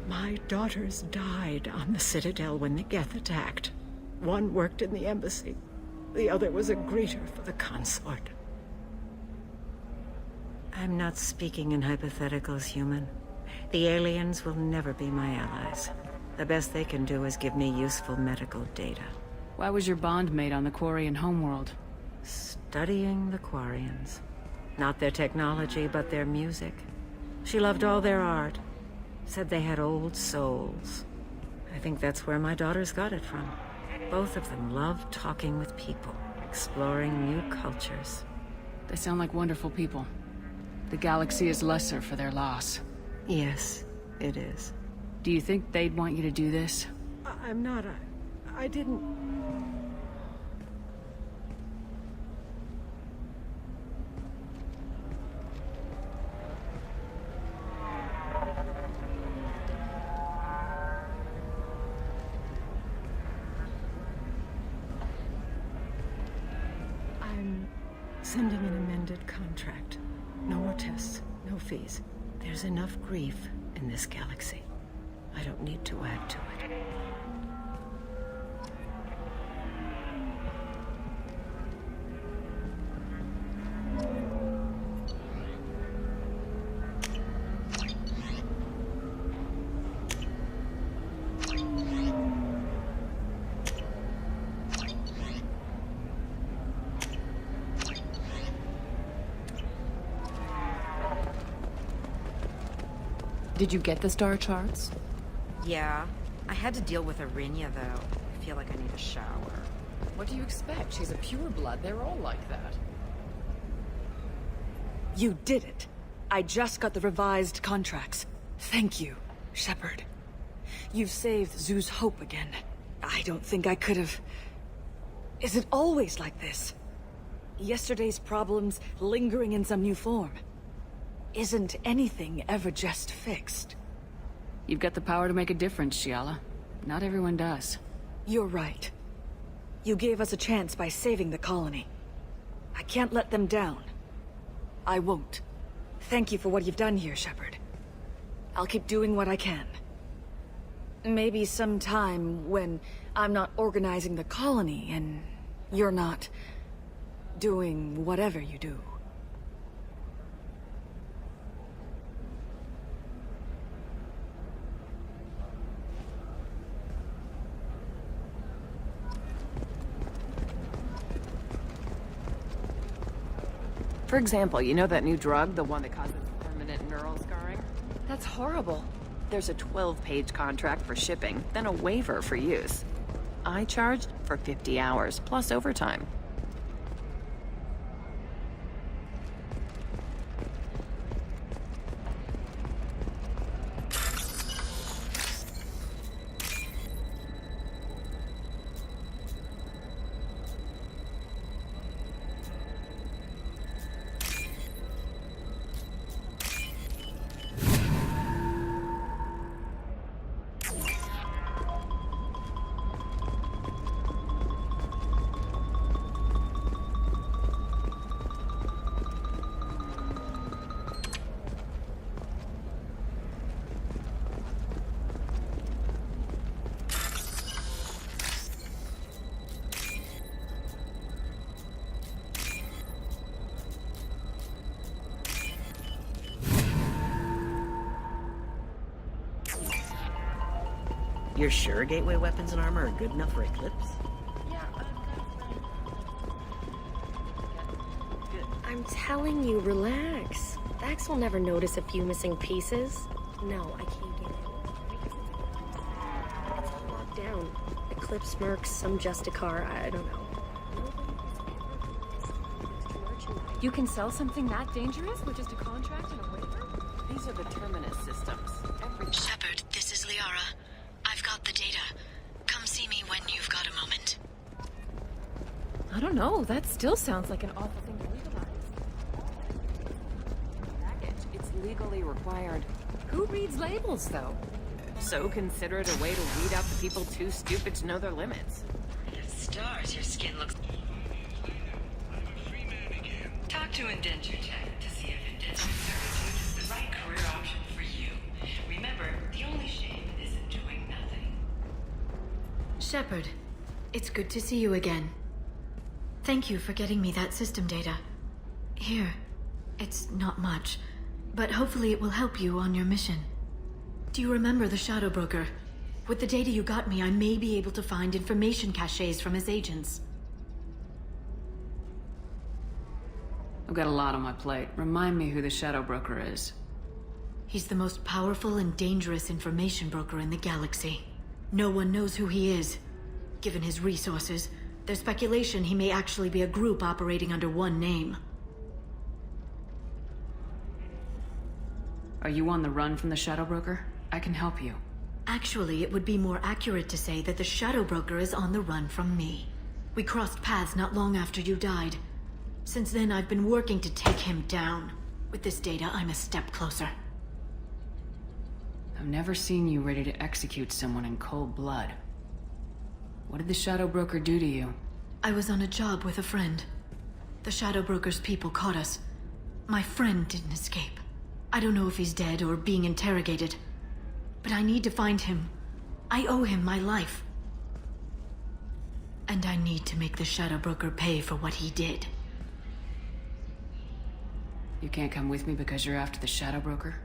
[SPEAKER 6] My daughters died on the Citadel when the Geth attacked. One worked in the embassy. The other was a greeter for the consort. I'm not speaking in hypotheticals, human. The aliens will never be my allies. The best they can do is give me useful medical data.
[SPEAKER 2] Why was your bondmate on the Quarian homeworld?
[SPEAKER 6] Studying the Quarians. Not their technology, but their music. She loved all their art. Said they had old souls. I think that's where my daughters got it from. Both of them loved talking with people, exploring new cultures.
[SPEAKER 2] They sound like wonderful people. The galaxy is lesser for their loss.
[SPEAKER 6] Yes, it is.
[SPEAKER 2] Do you think they'd want you to do this?
[SPEAKER 6] I'm not. I didn't... I'm sending an amended contract. No more tests, no fees. There's enough grief in this galaxy. I don't need to add to it.
[SPEAKER 15] Did you get the star charts?
[SPEAKER 7] Yeah. I had to deal with Arinya, though. I feel like I need a shower.
[SPEAKER 15] What do you expect? She's a pureblood. They're all like that.
[SPEAKER 4] You did it. I just got the revised contracts. Thank you, Shepard. You've saved Zoo's hope again. I don't think I could have... Is it always like this? Yesterday's problems lingering in some new form. Isn't anything ever just fixed?
[SPEAKER 2] You've got the power to make a difference, Shiala. Not everyone does.
[SPEAKER 4] You're right. You gave us a chance by saving the colony. I can't let them down. I won't. Thank you for what you've done here, Shepard. I'll keep doing what I can. Maybe sometime when I'm not organizing the colony and you're not doing whatever you do.
[SPEAKER 15] For example, you know that new drug, the one that causes permanent neural scarring? That's horrible. There's a 12-page contract for shipping, then a waiver for use. I charged for 50 hours, plus overtime.
[SPEAKER 6] You're sure gateway weapons and armor are good enough for Eclipse?
[SPEAKER 3] I'm telling you, relax. Vax will never notice a few missing pieces. No, I can't get it. It's all locked down. Eclipse mercs, some Justicar, I don't know.
[SPEAKER 12] You can sell something that dangerous with just a contract and a waiver?
[SPEAKER 15] These are the Terminus systems.
[SPEAKER 18] Shepard, this is Liara. I've got the data. Come see me when you've got a moment.
[SPEAKER 14] I don't know, that still sounds like an awful thing to legalize.
[SPEAKER 15] Package, it's legally required.
[SPEAKER 14] Who reads labels, though?
[SPEAKER 15] So consider it a way to weed out the people too stupid to know their limits.
[SPEAKER 19] Stars, your skin looks... Talk to Indenture Tech to see if indenture servitude is the right career option for you. Remember, the only shame isn't doing nothing.
[SPEAKER 21] Shepard, it's good to see you again. Thank you for getting me that system data. Here, it's not much, but hopefully it will help you on your mission. Do you remember the Shadow Broker? With the data you got me, I may be able to find information caches from his agents.
[SPEAKER 2] I've got a lot on my plate. Remind me who the Shadow Broker is.
[SPEAKER 21] He's the most powerful and dangerous information broker in the galaxy. No one knows who he is. Given his resources, there's speculation he may actually be a group operating under one name.
[SPEAKER 2] Are you on the run from the Shadow Broker? I can help you.
[SPEAKER 21] Actually, it would be more accurate to say that the Shadow Broker is on the run from me. We crossed paths not long after you died. Since then, I've been working to take him down. With this data, I'm a step closer.
[SPEAKER 2] I've never seen you ready to execute someone in cold blood. What did the Shadow Broker do to you?
[SPEAKER 21] I was on a job with a friend. The Shadow Broker's people caught us. My friend didn't escape. I don't know if he's dead or being interrogated. But I need to find him. I owe him my life. And I need to make the Shadow Broker pay for what he did.
[SPEAKER 2] You can't come with me because you're after the Shadow Broker?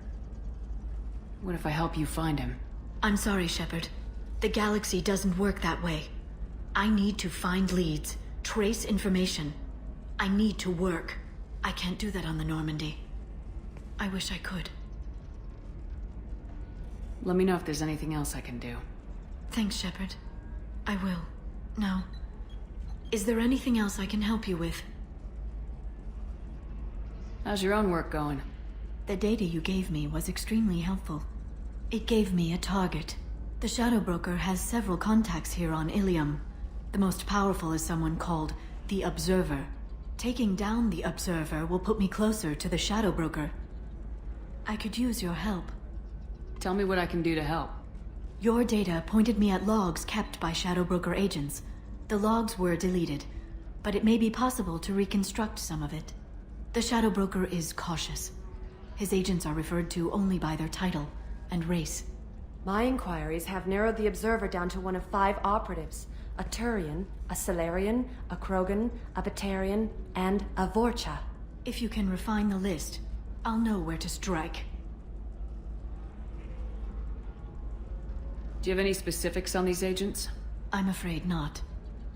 [SPEAKER 2] What if I help you find him?
[SPEAKER 21] I'm sorry, Shepard. The galaxy doesn't work that way. I need to find leads, trace information. I need to work. I can't do that on the Normandy. I wish I could.
[SPEAKER 2] Let me know if there's anything else I can do.
[SPEAKER 21] Thanks, Shepard. I will. Now, is there anything else I can help you with?
[SPEAKER 2] How's your own work going?
[SPEAKER 21] The data you gave me was extremely helpful. It gave me a target. The Shadow Broker has several contacts here on Illium. The most powerful is someone called the Observer. Taking down the Observer will put me closer to the Shadow Broker. I could use your help.
[SPEAKER 2] Tell me what I can do to help.
[SPEAKER 21] Your data pointed me at logs kept by Shadow Broker agents. The logs were deleted, but it may be possible to reconstruct some of it. The Shadow Broker is cautious. His agents are referred to only by their title and race.
[SPEAKER 20] My inquiries have narrowed the Observer down to one of 5 operatives. A Turian, a Salarian, a Krogan, a Batarian, and a Vorcha.
[SPEAKER 21] If you can refine the list, I'll know where to strike.
[SPEAKER 2] Do you have any specifics on these agents?
[SPEAKER 21] I'm afraid not.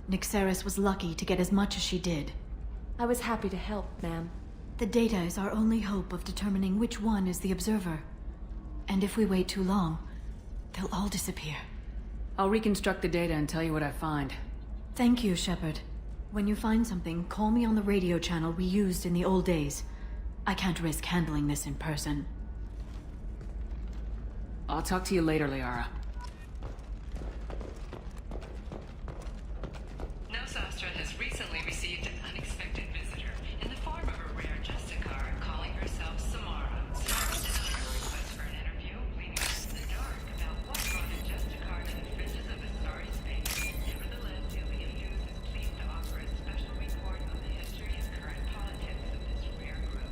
[SPEAKER 21] Nyxeris was lucky to get as much as she did.
[SPEAKER 20] I was happy to help, ma'am.
[SPEAKER 21] The data is our only hope of determining which one is the observer. And if we wait too long, they'll all disappear.
[SPEAKER 2] I'll reconstruct the data and tell you what I find.
[SPEAKER 21] Thank you, Shepard. When you find something, call me on the radio channel we used in the old days. I can't risk handling this in person.
[SPEAKER 2] I'll talk to you later, Liara.
[SPEAKER 19] Nosastra has recently received an unexpected visitor in the form of a rare Justicar calling herself Samara. Samara denied her request for an interview, leaving us in the dark about what brought a Justicar to the fringes of Asari space. Nevertheless, Illium News is pleased to offer a special report on the history and current politics of this rare group.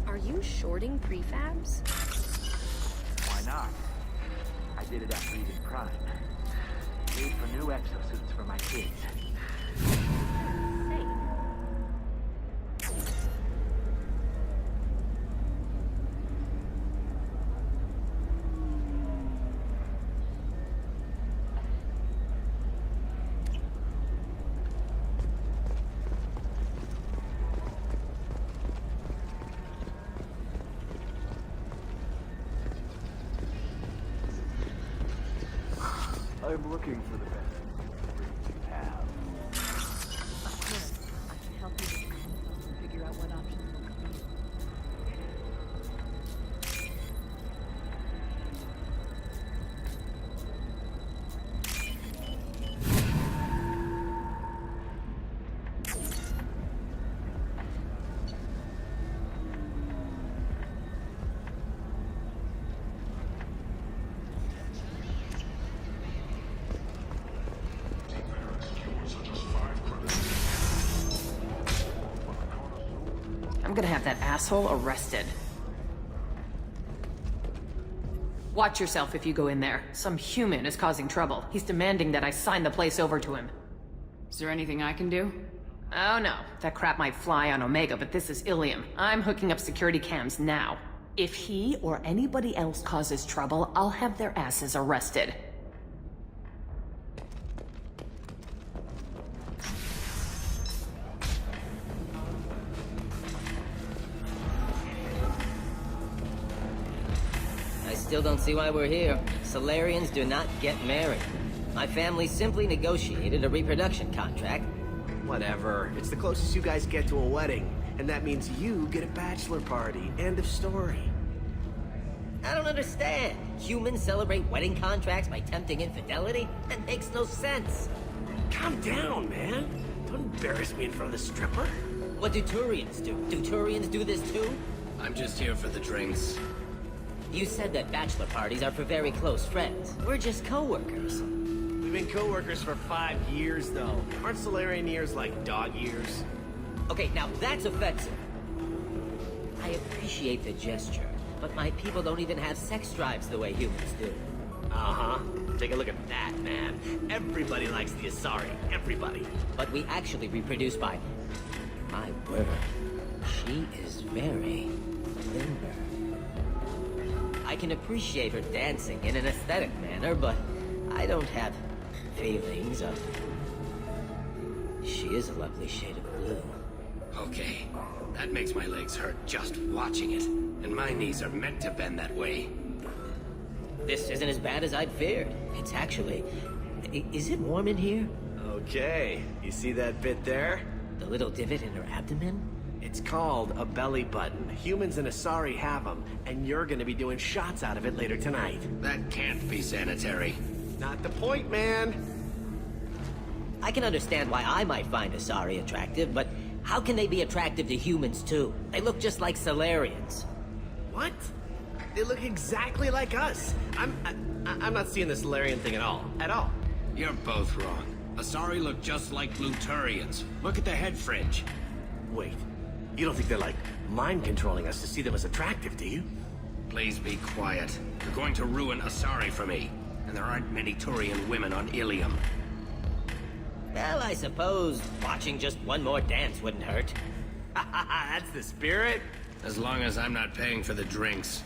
[SPEAKER 3] Are you shorting prefabs?
[SPEAKER 16] Why not? I did it after Eden Prime. Paid for new exosuits for my kids. I'm looking for the best you have.
[SPEAKER 1] Of course. I can help you with consoles and figure out what options will come in.
[SPEAKER 15] I'm gonna have that asshole arrested. Watch yourself if you go in there. Some human is causing trouble. He's demanding that I sign the place over to him.
[SPEAKER 2] Is there anything I can do?
[SPEAKER 15] Oh no, that crap might fly on Omega, but this is Illium. I'm hooking up security cams now. If he or anybody else causes trouble, I'll have their asses arrested.
[SPEAKER 9] Still don't see why we're here. Solarians do not get married. My family simply negotiated a reproduction contract.
[SPEAKER 10] Whatever. It's the closest you guys get to a wedding. And that means you get a bachelor party. End of story.
[SPEAKER 9] I don't understand. Humans celebrate wedding contracts by tempting infidelity? That makes no sense.
[SPEAKER 10] Calm down, man. Don't embarrass me in front of the stripper.
[SPEAKER 9] What do Turians do? Do Turians do this too?
[SPEAKER 10] I'm just here for the drinks.
[SPEAKER 9] You said that bachelor parties are for very close friends. We're just co-workers.
[SPEAKER 10] We've been co-workers for 5 years, though. Aren't Solarian years like dog years?
[SPEAKER 9] Okay, now that's offensive. I appreciate the gesture, but my people don't even have sex drives the way humans do.
[SPEAKER 10] Uh-huh. Take a look at that, man. Everybody likes the Asari. Everybody.
[SPEAKER 9] But we actually reproduce by... My word. She is very limber. I can appreciate her dancing in an aesthetic manner, but I don't have feelings of... She is a lovely shade of blue.
[SPEAKER 10] Okay. That makes my legs hurt just watching it. And my knees are meant to bend that way.
[SPEAKER 9] This isn't as bad as I'd feared. It's actually... Is it warm in here?
[SPEAKER 10] Okay. You see that bit there?
[SPEAKER 9] The little divot in her abdomen?
[SPEAKER 10] It's called a belly button. Humans and Asari have them, and you're gonna be doing shots out of it later tonight.
[SPEAKER 5] That can't be sanitary.
[SPEAKER 10] Not the point, man.
[SPEAKER 9] I can understand why I might find Asari attractive, but how can they be attractive to humans too? They look just like Solarians.
[SPEAKER 10] What? They look exactly like us. I'm not seeing the Solarian thing at all. At all.
[SPEAKER 5] You're both wrong. Asari look just like Luturians. Look at the head fringe.
[SPEAKER 10] Wait. You don't think they're, like, mind-controlling us to see them as attractive, do you?
[SPEAKER 5] Please be quiet. You're going to ruin Asari for me. And there aren't many Turian women on Illium.
[SPEAKER 9] Well, I suppose watching just one more dance wouldn't hurt.
[SPEAKER 10] That's the spirit.
[SPEAKER 5] As long as I'm not paying for the drinks.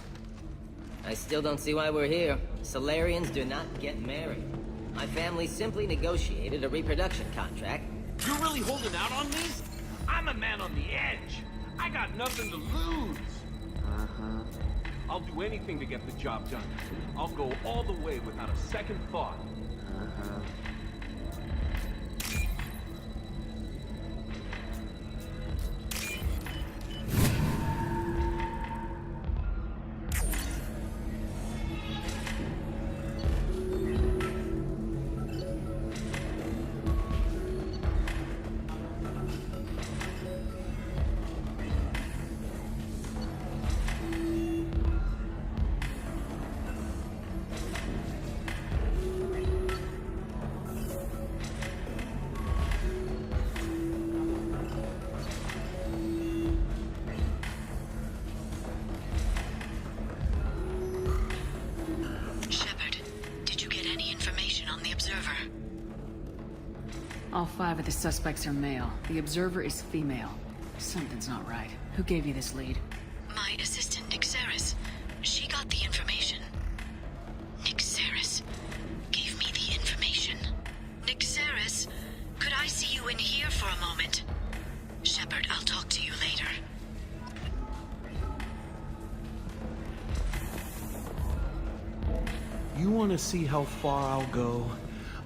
[SPEAKER 9] I still don't see why we're here. Solarians do not get married. My family simply negotiated a reproduction contract.
[SPEAKER 11] You're really holding out on me? I'm a man on the edge. I got nothing to lose. I'll do anything to get the job done. I'll go all the way without a second thought.
[SPEAKER 2] All 5 of the suspects are male. The observer is female. Something's not right. Who gave you this lead?
[SPEAKER 21] My assistant, Nixeris. She got the information. Nixeris gave me the information. Nixeris, could I see you in here for a moment? Shepard, I'll talk to you later.
[SPEAKER 11] You want to see how far I'll go?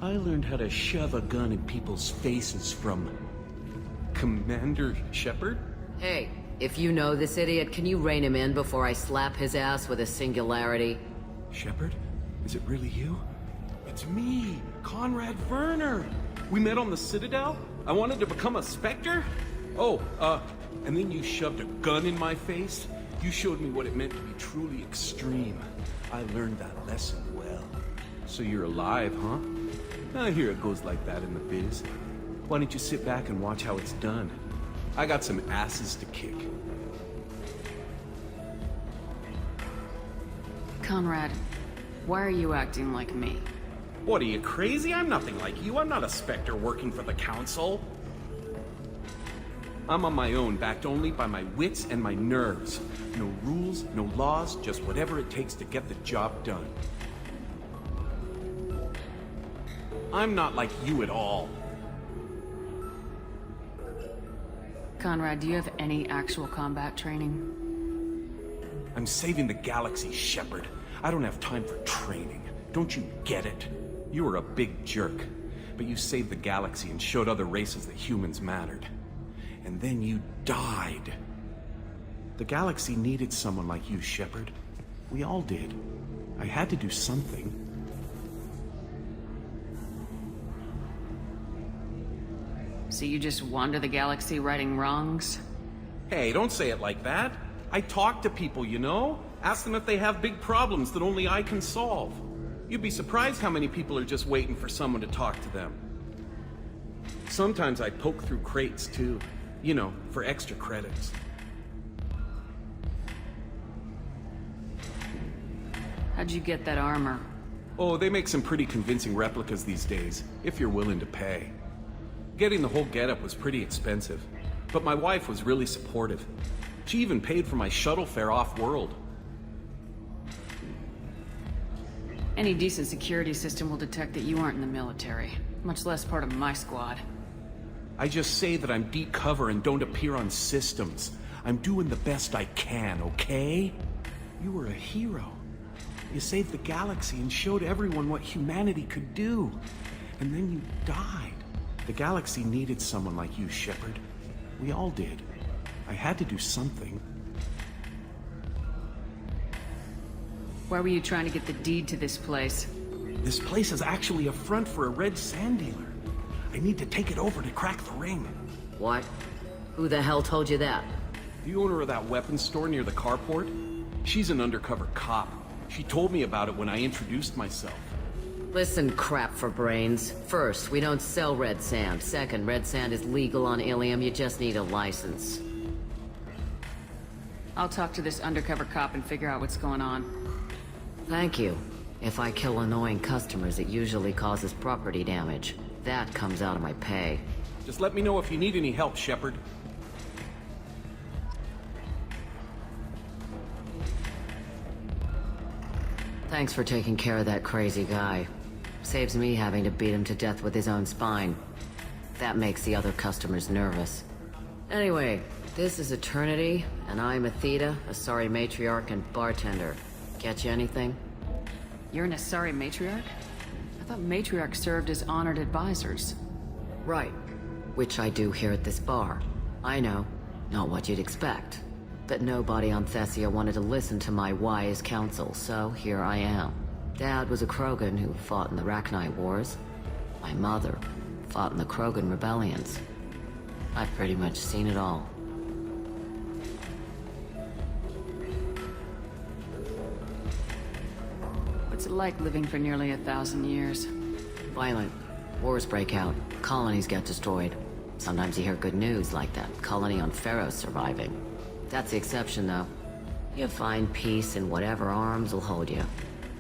[SPEAKER 11] I learned how to shove a gun in people's faces from... Commander Shepard?
[SPEAKER 17] Hey, if you know this idiot, can you rein him in before I slap his ass with a singularity?
[SPEAKER 11] Shepard? Is it really you? It's me, Conrad Werner. We met on the Citadel? I wanted to become a Spectre? Oh, and then you shoved a gun in my face? You showed me what it meant to be truly extreme. I learned that lesson well. So you're alive, huh? I hear it goes like that in the biz. Why don't you sit back and watch how it's done? I got some asses to kick.
[SPEAKER 2] Conrad, why are you acting like me?
[SPEAKER 11] What, are you crazy? I'm nothing like you. I'm not a Spectre working for the Council. I'm on my own, backed only by my wits and my nerves. No rules, no laws, just whatever it takes to get the job done. I'm not like you at all.
[SPEAKER 2] Conrad, do you have any actual combat training?
[SPEAKER 11] I'm saving the galaxy, Shepard. I don't have time for training. Don't you get it? You were a big jerk, but you saved the galaxy and showed other races that humans mattered. And then you died. The galaxy needed someone like you, Shepard. We all did. I had to do something.
[SPEAKER 2] So you just wander the galaxy righting wrongs?
[SPEAKER 11] Hey, don't say it like that. I talk to people, you know? Ask them if they have big problems that only I can solve. You'd be surprised how many people are just waiting for someone to talk to them. Sometimes I poke through crates, too. You know, for extra credits.
[SPEAKER 2] How'd you get that armor?
[SPEAKER 11] Oh, they make some pretty convincing replicas these days, if you're willing to pay. Getting the whole getup was pretty expensive, but my wife was really supportive. She even paid for my shuttle fare off-world.
[SPEAKER 2] Any decent security system will detect that you aren't in the military, much less part of my squad.
[SPEAKER 11] I just say that I'm deep cover and don't appear on systems. I'm doing the best I can, okay? You were a hero. You saved the galaxy and showed everyone what humanity could do. And then you died. The galaxy needed someone like you, Shepard. We all did. I had to do something.
[SPEAKER 2] Why were you trying to get the deed to this place?
[SPEAKER 11] This place is actually a front for a red sand dealer. I need to take it over to crack the ring.
[SPEAKER 17] What? Who the hell told you that?
[SPEAKER 11] The owner of that weapons store near the carport? She's an undercover cop. She told me about it when I introduced myself.
[SPEAKER 17] Listen, crap for brains. First, we don't sell red sand. Second, red sand is legal on Illium. You just need a license.
[SPEAKER 2] I'll talk to this undercover cop and figure out what's going on.
[SPEAKER 17] Thank you. If I kill annoying customers, it usually causes property damage. That comes out of my pay.
[SPEAKER 11] Just let me know if you need any help, Shepard.
[SPEAKER 17] Thanks for taking care of that crazy guy. Saves me having to beat him to death with his own spine. That makes the other customers nervous. Anyway, this is Eternity, and I'm Athena, Asari matriarch and bartender. Get you anything?
[SPEAKER 2] You're an Asari matriarch? I thought matriarchs served as honored advisors.
[SPEAKER 17] Right. Which I do here at this bar. I know, not what you'd expect. But nobody on Thessia wanted to listen to my wise counsel, so here I am. Dad was a Krogan who fought in the Rachni Wars. My mother fought in the Krogan rebellions. I've pretty much seen it all.
[SPEAKER 2] What's it like living for nearly 1,000 years?
[SPEAKER 17] Violent. Wars break out. Colonies get destroyed. Sometimes you hear good news, like that colony on Pharaoh surviving. That's the exception, though. You find peace in whatever arms will hold you.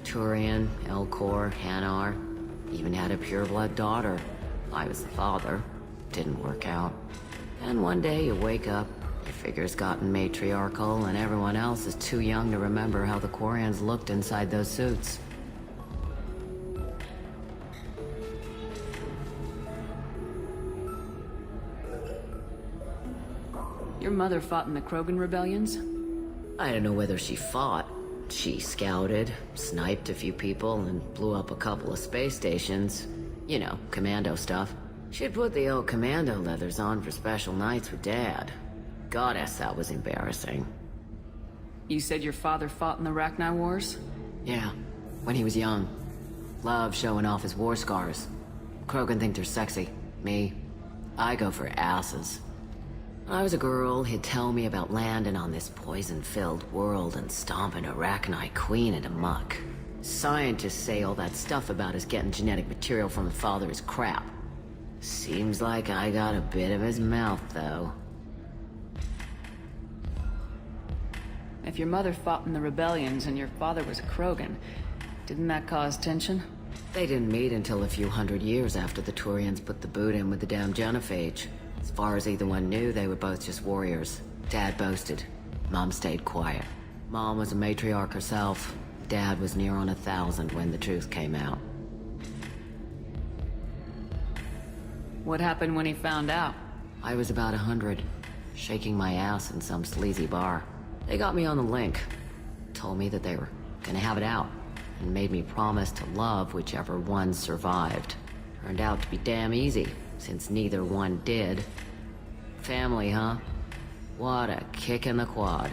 [SPEAKER 17] Turian, Elcor, Hanar. Even had a pureblood daughter. I was the father. Didn't work out. And one day you wake up, your figure's gotten matriarchal, and everyone else is too young to remember how the Quarians looked inside those suits.
[SPEAKER 2] Your mother fought in the Krogan rebellions?
[SPEAKER 17] I don't know whether she fought. She scouted, sniped a few people, and blew up a couple of space stations. You know, commando stuff. She'd put the old commando leathers on for special nights with Dad. Goddess, that was embarrassing.
[SPEAKER 2] You said your father fought in the Rachni Wars?
[SPEAKER 17] Yeah, when he was young. Loved showing off his war scars. Krogan think they're sexy. Me, I go for asses. When I was a girl, he'd tell me about landing on this poison-filled world and stomping a Rachni queen into muck. Scientists say all that stuff about us getting genetic material from the father is crap. Seems like I got a bit of his mouth, though.
[SPEAKER 2] If your mother fought in the rebellions and your father was a Krogan, didn't that cause tension?
[SPEAKER 17] They didn't meet until a few hundred years after the Turians put the boot in with the damn genophage. As far as either one knew, they were both just warriors. Dad boasted. Mom stayed quiet. Mom was a matriarch herself. Dad was near on 1,000 when the truth came out.
[SPEAKER 2] What happened when he found out?
[SPEAKER 17] I was about 100, shaking my ass in some sleazy bar. They got me on the link. Told me that they were gonna have it out, and made me promise to love whichever one survived. Turned out to be damn easy, since neither one did. Family, huh? What a kick in the quad.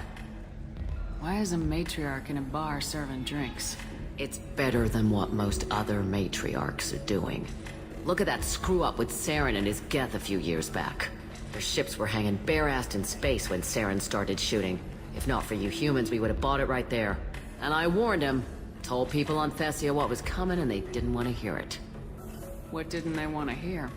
[SPEAKER 2] Why is a matriarch in a bar serving drinks?
[SPEAKER 17] It's better than what most other matriarchs are doing. Look at that screw-up with Saren and his Geth a few years back. Their ships were hanging bare-assed in space when Saren started shooting. If not for you humans, we would have bought it right there. And I warned him. Told people on Thessia what was coming, and they didn't want to hear it.
[SPEAKER 2] What didn't they want to hear?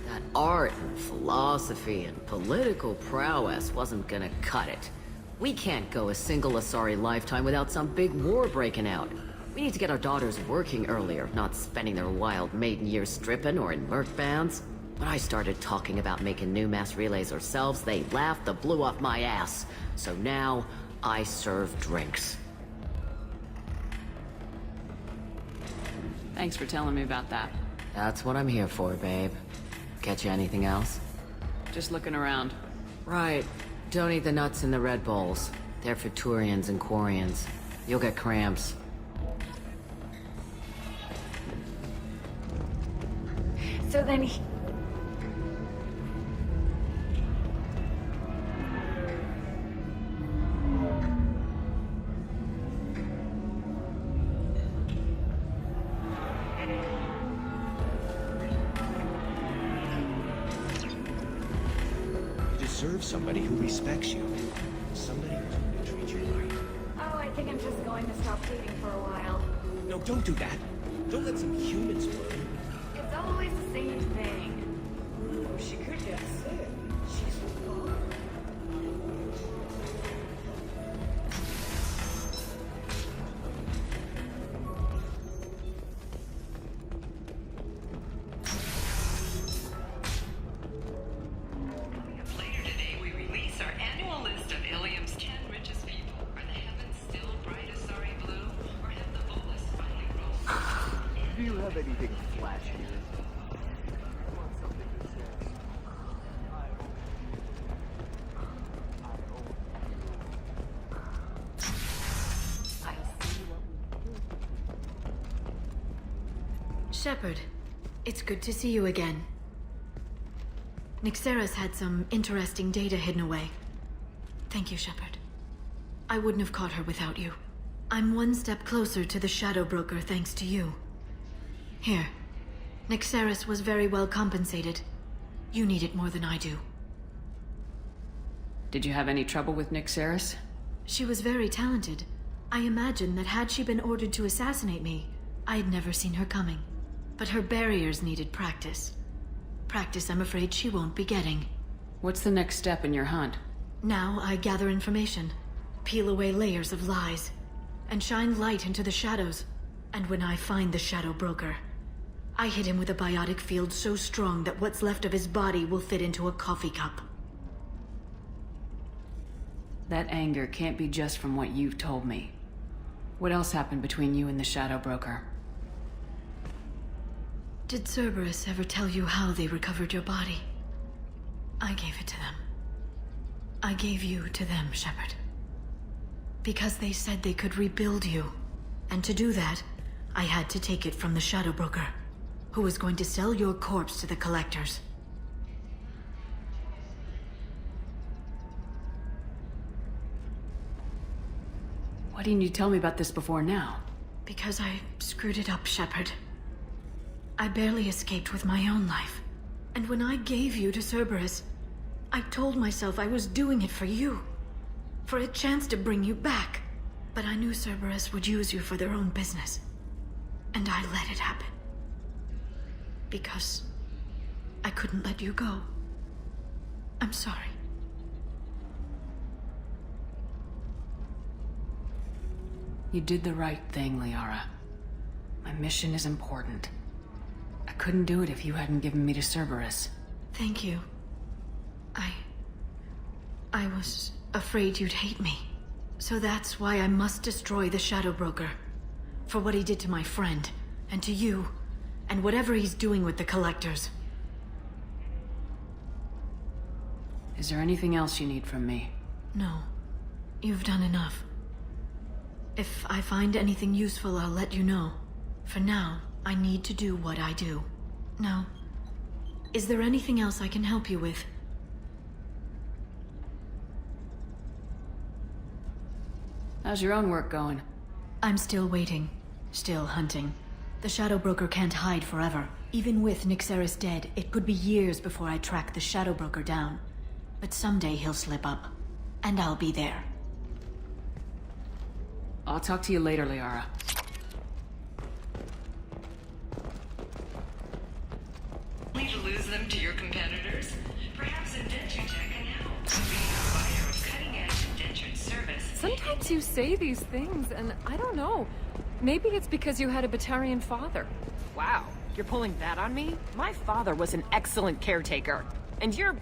[SPEAKER 17] That art and philosophy and political prowess wasn't gonna cut it. We can't go a single Asari lifetime without some big war breaking out. We need to get our daughters working earlier, not spending their wild maiden years stripping or in merc bands. When I started talking about making new mass relays ourselves, they laughed the blue off my ass. So now, I serve drinks.
[SPEAKER 2] Thanks for telling me about that.
[SPEAKER 17] That's what I'm here for, babe. Get you anything else?
[SPEAKER 2] Just looking around.
[SPEAKER 17] Right. Don't eat the nuts in the Red Bowls. They're for Turians and Quarians. You'll get cramps.
[SPEAKER 1] So then
[SPEAKER 10] deserve somebody who respects you. Somebody who treats you right.
[SPEAKER 3] Oh, I think I'm just going to stop dating for a while.
[SPEAKER 10] No, don't do that. Don't let some humans learn.
[SPEAKER 3] It's always the same thing.
[SPEAKER 10] Ooh, she could get sick. She's fun.
[SPEAKER 19] Later today, we release our annual list of Illium's 10 richest people. Are the heavens still bright as sorry blue, or have the bolus finally rolled?
[SPEAKER 16] Do you have anything flashy? I want something that says,
[SPEAKER 21] Shepard, it's good to see you again. Nixeris had some interesting data hidden away. Thank you, Shepard. I wouldn't have caught her without you. I'm one step closer to the Shadow Broker thanks to you. Here. Nixeris was very well compensated. You need it more than I do.
[SPEAKER 2] Did you have any trouble with Nixeris?
[SPEAKER 21] She was very talented. I imagine that had she been ordered to assassinate me, I'd never seen her coming. But her barriers needed practice. Practice I'm afraid she won't be getting.
[SPEAKER 2] What's the next step in your hunt?
[SPEAKER 21] Now I gather information, peel away layers of lies, and shine light into the shadows. And when I find the Shadow Broker, I hit him with a biotic field so strong that what's left of his body will fit into a coffee cup.
[SPEAKER 2] That anger can't be just from what you've told me. What else happened between you and the Shadow Broker?
[SPEAKER 21] Did Cerberus ever tell you how they recovered your body? I gave it to them. I gave you to them, Shepard. Because they said they could rebuild you. And to do that, I had to take it from the Shadow Broker, who was going to sell your corpse to the collectors.
[SPEAKER 2] Why didn't you tell me about this before now?
[SPEAKER 21] Because I screwed it up, Shepard. I barely escaped with my own life. And when I gave you to Cerberus, I told myself I was doing it for you. For a chance to bring you back. But I knew Cerberus would use you for their own business. And I let it happen. Because I couldn't let you go. I'm sorry.
[SPEAKER 2] You did the right thing, Liara. My mission is important. I couldn't do it if you hadn't given me to Cerberus.
[SPEAKER 21] Thank you. I was afraid you'd hate me. So that's why I must destroy the Shadow Broker. For what he did to my friend, and to you, and whatever he's doing with the collectors.
[SPEAKER 2] Is there anything else you need from me?
[SPEAKER 21] No. You've done enough. If I find anything useful, I'll let you know. For now, I need to do what I do. Now, is there anything else I can help you with?
[SPEAKER 2] How's your own work going?
[SPEAKER 21] I'm still waiting. Still hunting. The Shadow Broker can't hide forever. Even with Nixeris dead, it could be years before I track the Shadow Broker down. But someday he'll slip up. And I'll be there.
[SPEAKER 2] I'll talk to you later, Liara.
[SPEAKER 19] Only to lose them to your competitors? Perhaps Indenture Tech can help. Being a buyer of cutting-edge indentured service.
[SPEAKER 12] Sometimes you say these things, and I don't know. Maybe it's because you had a Batarian father.
[SPEAKER 15] Wow, you're pulling that on me? My father was an excellent caretaker. And you're...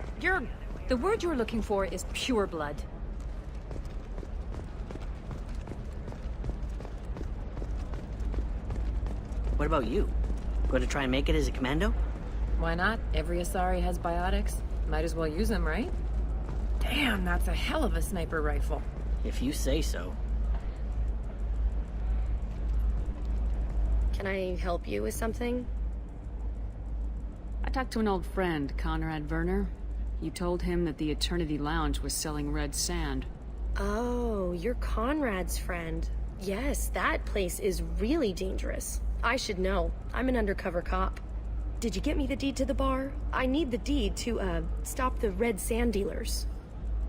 [SPEAKER 12] The word you're looking for is pure blood.
[SPEAKER 8] What about you? Going to try and make it as a commando?
[SPEAKER 12] Why not? Every Asari has biotics. Might as well use them, right? Damn, that's a hell of a sniper rifle.
[SPEAKER 8] If you say so.
[SPEAKER 3] Can I help you with something?
[SPEAKER 2] I talked to an old friend, Conrad Werner. You told him that the Eternity Lounge was selling red sand.
[SPEAKER 3] Oh, you're Conrad's friend. Yes, that place is really dangerous. I should know. I'm an undercover cop. did you get me the deed to the bar? I need the deed to, stop the red sand dealers.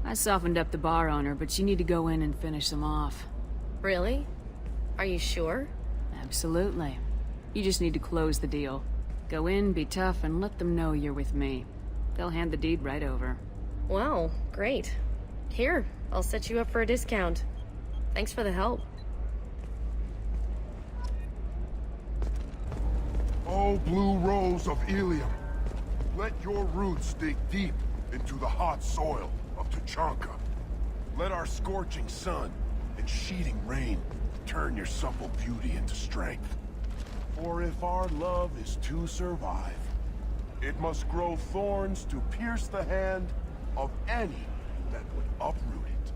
[SPEAKER 2] I softened up the bar owner, but you need to go in and finish them off.
[SPEAKER 3] Really? Are you sure?
[SPEAKER 2] Absolutely. You just need to close the deal. Go in, be tough, and let them know you're with me. They'll hand the deed right over.
[SPEAKER 3] Wow, great. Here, I'll set you up for a discount. Thanks for the help.
[SPEAKER 13] Oh, blue rose of Illium, let your roots dig deep into the hot soil of Tuchanka. Let our scorching sun and sheeting rain turn your supple beauty into strength. For if our love is to survive, it must grow thorns to pierce the hand of any that would uproot it.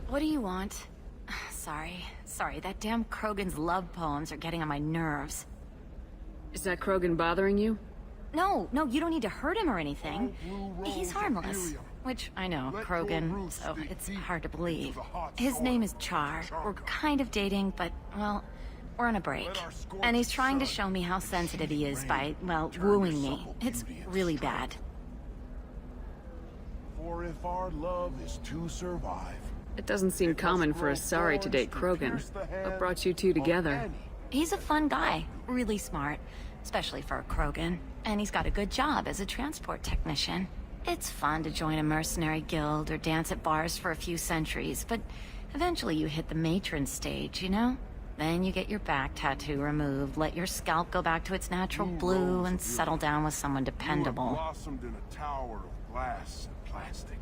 [SPEAKER 18] What do you want? Sorry, that damn Krogan's love poems are getting on my nerves.
[SPEAKER 2] Is that Krogan bothering you?
[SPEAKER 18] No, you don't need to hurt him or anything. He's harmless. Which, I know, Krogan, so it's hard to believe. His name is Char. We're kind of dating, but, well, we're on a break. And he's trying to show me how sensitive he is by, well, wooing me. It's really bad.
[SPEAKER 13] For if our love is to survive...
[SPEAKER 2] It doesn't seem common for Asari to date Krogan. What brought you two together?
[SPEAKER 18] He's a fun guy, really smart, especially for a Krogan. And he's got a good job as a transport technician. It's fun to join a mercenary guild or dance at bars for a few centuries, but eventually you hit the matron stage, you know? Then you get your back tattoo removed, let your scalp go back to its natural blue, and settle down with someone dependable.
[SPEAKER 13] Blossomed in a tower of glass and plastic.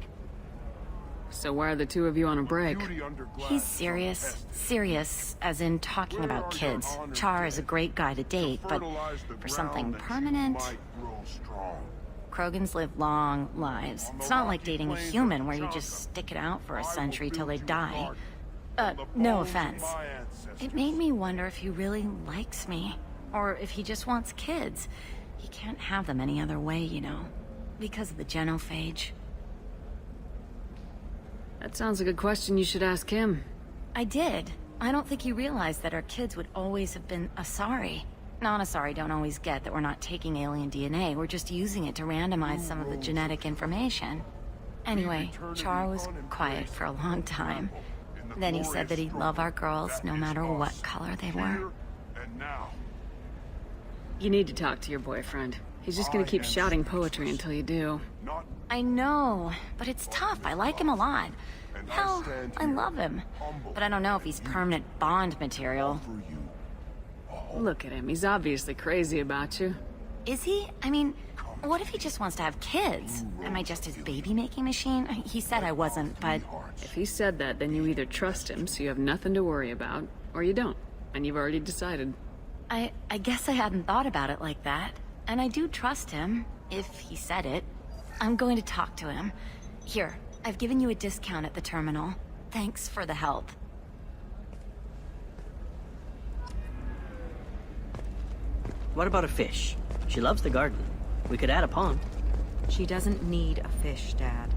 [SPEAKER 2] So why are the two of you on a break?
[SPEAKER 18] He's serious. Serious, as in talking about kids. Char is a great guy to date, but for something permanent... Krogans live long lives. It's not like dating a human where you just stick it out for a century till they die. No offense. It made me wonder if he really likes me, or if he just wants kids. He can't have them any other way, you know, because of the genophage.
[SPEAKER 2] That sounds like a question you should ask him.
[SPEAKER 18] I did. I don't think he realized that our kids would always have been Asari. Non-Asari don't always get that we're not taking alien DNA, we're just using it to randomize some of the genetic information. Anyway, Char was quiet for a long time. Then he said that he'd love our girls no matter what color they were.
[SPEAKER 2] You need to talk to your boyfriend. He's just gonna keep shouting poetry until you do.
[SPEAKER 18] I know, but it's tough. I like him a lot. Hell, I love him. But I don't know if he's permanent Bond material.
[SPEAKER 2] Look at him. He's obviously crazy about you.
[SPEAKER 18] Is he? I mean, what if he just wants to have kids? Am I just his baby-making machine? He said I wasn't, but...
[SPEAKER 2] If he said that, then you either trust him so you have nothing to worry about, or you don't, and you've already decided.
[SPEAKER 18] I guess I hadn't thought about it like that. And I do trust him, if he said it. I'm going to talk to him. Here, I've given you a discount at the terminal. Thanks for the help.
[SPEAKER 8] What about a fish? She loves the garden. We could add a pond.
[SPEAKER 7] She doesn't need a fish, Dad.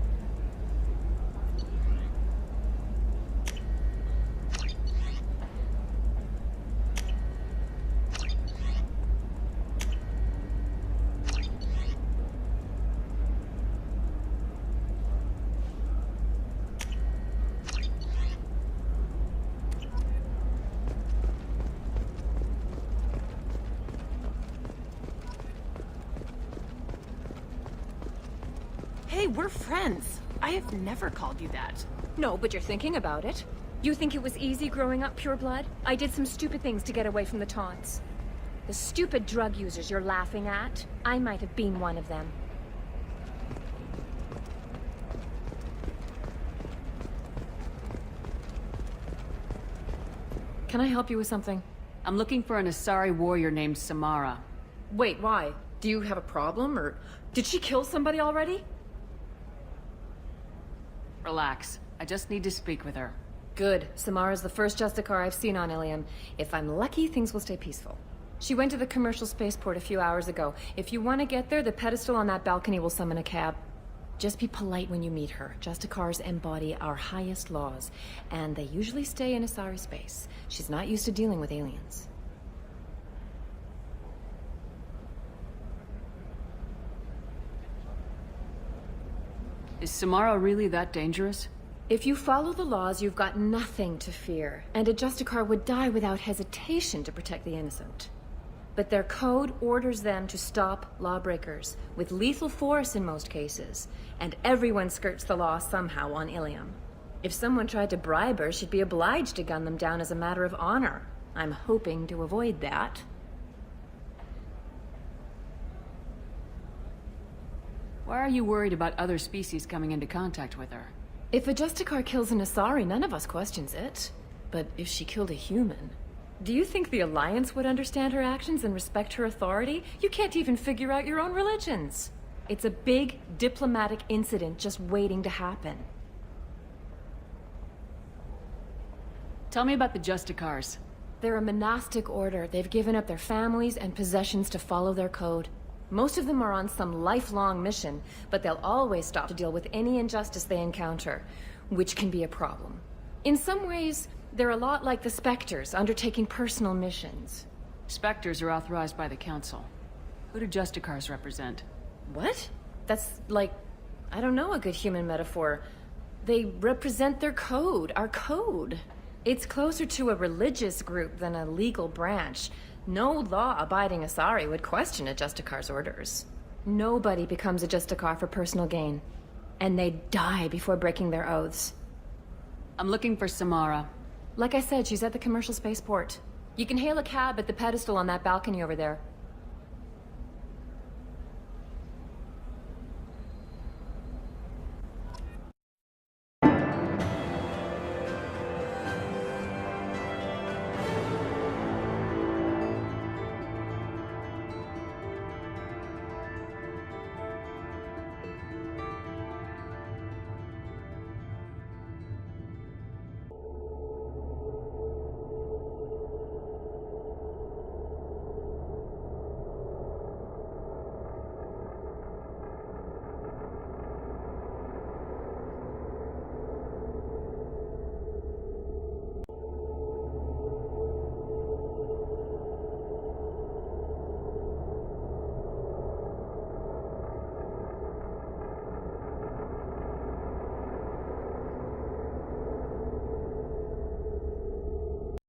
[SPEAKER 14] Hey, we're friends. I have never called you that.
[SPEAKER 1] No, but you're thinking about it. You think it was easy growing up pure blood? I did some stupid things to get away from the taunts. The stupid drug users you're laughing at, I might have been one of them.
[SPEAKER 14] Can I help you with something?
[SPEAKER 2] I'm looking for an Asari warrior named Samara.
[SPEAKER 14] Wait, why? Do you have a problem, or did she kill somebody already?
[SPEAKER 2] Relax. I just need to speak with her.
[SPEAKER 1] Good. Samara's the first Justicar I've seen on Illium. If I'm lucky, things will stay peaceful. She went to the commercial spaceport a few hours ago. If you want to get there, the pedestal on that balcony will summon a cab. Just be polite when you meet her. Justicars embody our highest laws, and they usually stay in Asari space. She's not used to dealing with aliens.
[SPEAKER 2] Is Samara really that dangerous?
[SPEAKER 20] If you follow the laws, you've got nothing to fear, and a Justicar would die without hesitation to protect the innocent. But their code orders them to stop lawbreakers, with lethal force in most cases, and everyone skirts the law somehow on Illium. If someone tried to bribe her, she'd be obliged to gun them down as a matter of honor. I'm hoping to avoid that.
[SPEAKER 2] Why are you worried about other species coming into contact with her?
[SPEAKER 20] If a Justicar kills an Asari, none of us questions it. But if she killed a human... Do you think the Alliance would understand her actions and respect her authority? You can't even figure out your own religions. It's a big diplomatic incident just waiting to happen.
[SPEAKER 2] Tell me about the Justicars.
[SPEAKER 20] They're a monastic order. They've given up their families and possessions to follow their code. Most of them are on some lifelong mission, but they'll always stop to deal with any injustice they encounter, which can be a problem. In some ways, they're a lot like the Spectres, undertaking personal missions.
[SPEAKER 2] Spectres are authorized by the Council. Who do Justicars represent?
[SPEAKER 20] What? That's like, I don't know, a good human metaphor. They represent their code, our code. It's closer to a religious group than a legal branch. No law-abiding Asari would question a Justicar's orders. Nobody becomes a Justicar for personal gain. And they die before breaking their oaths.
[SPEAKER 2] I'm looking for Samara.
[SPEAKER 20] Like I said, she's at the commercial spaceport. You can hail a cab at the pedestal on that balcony over there.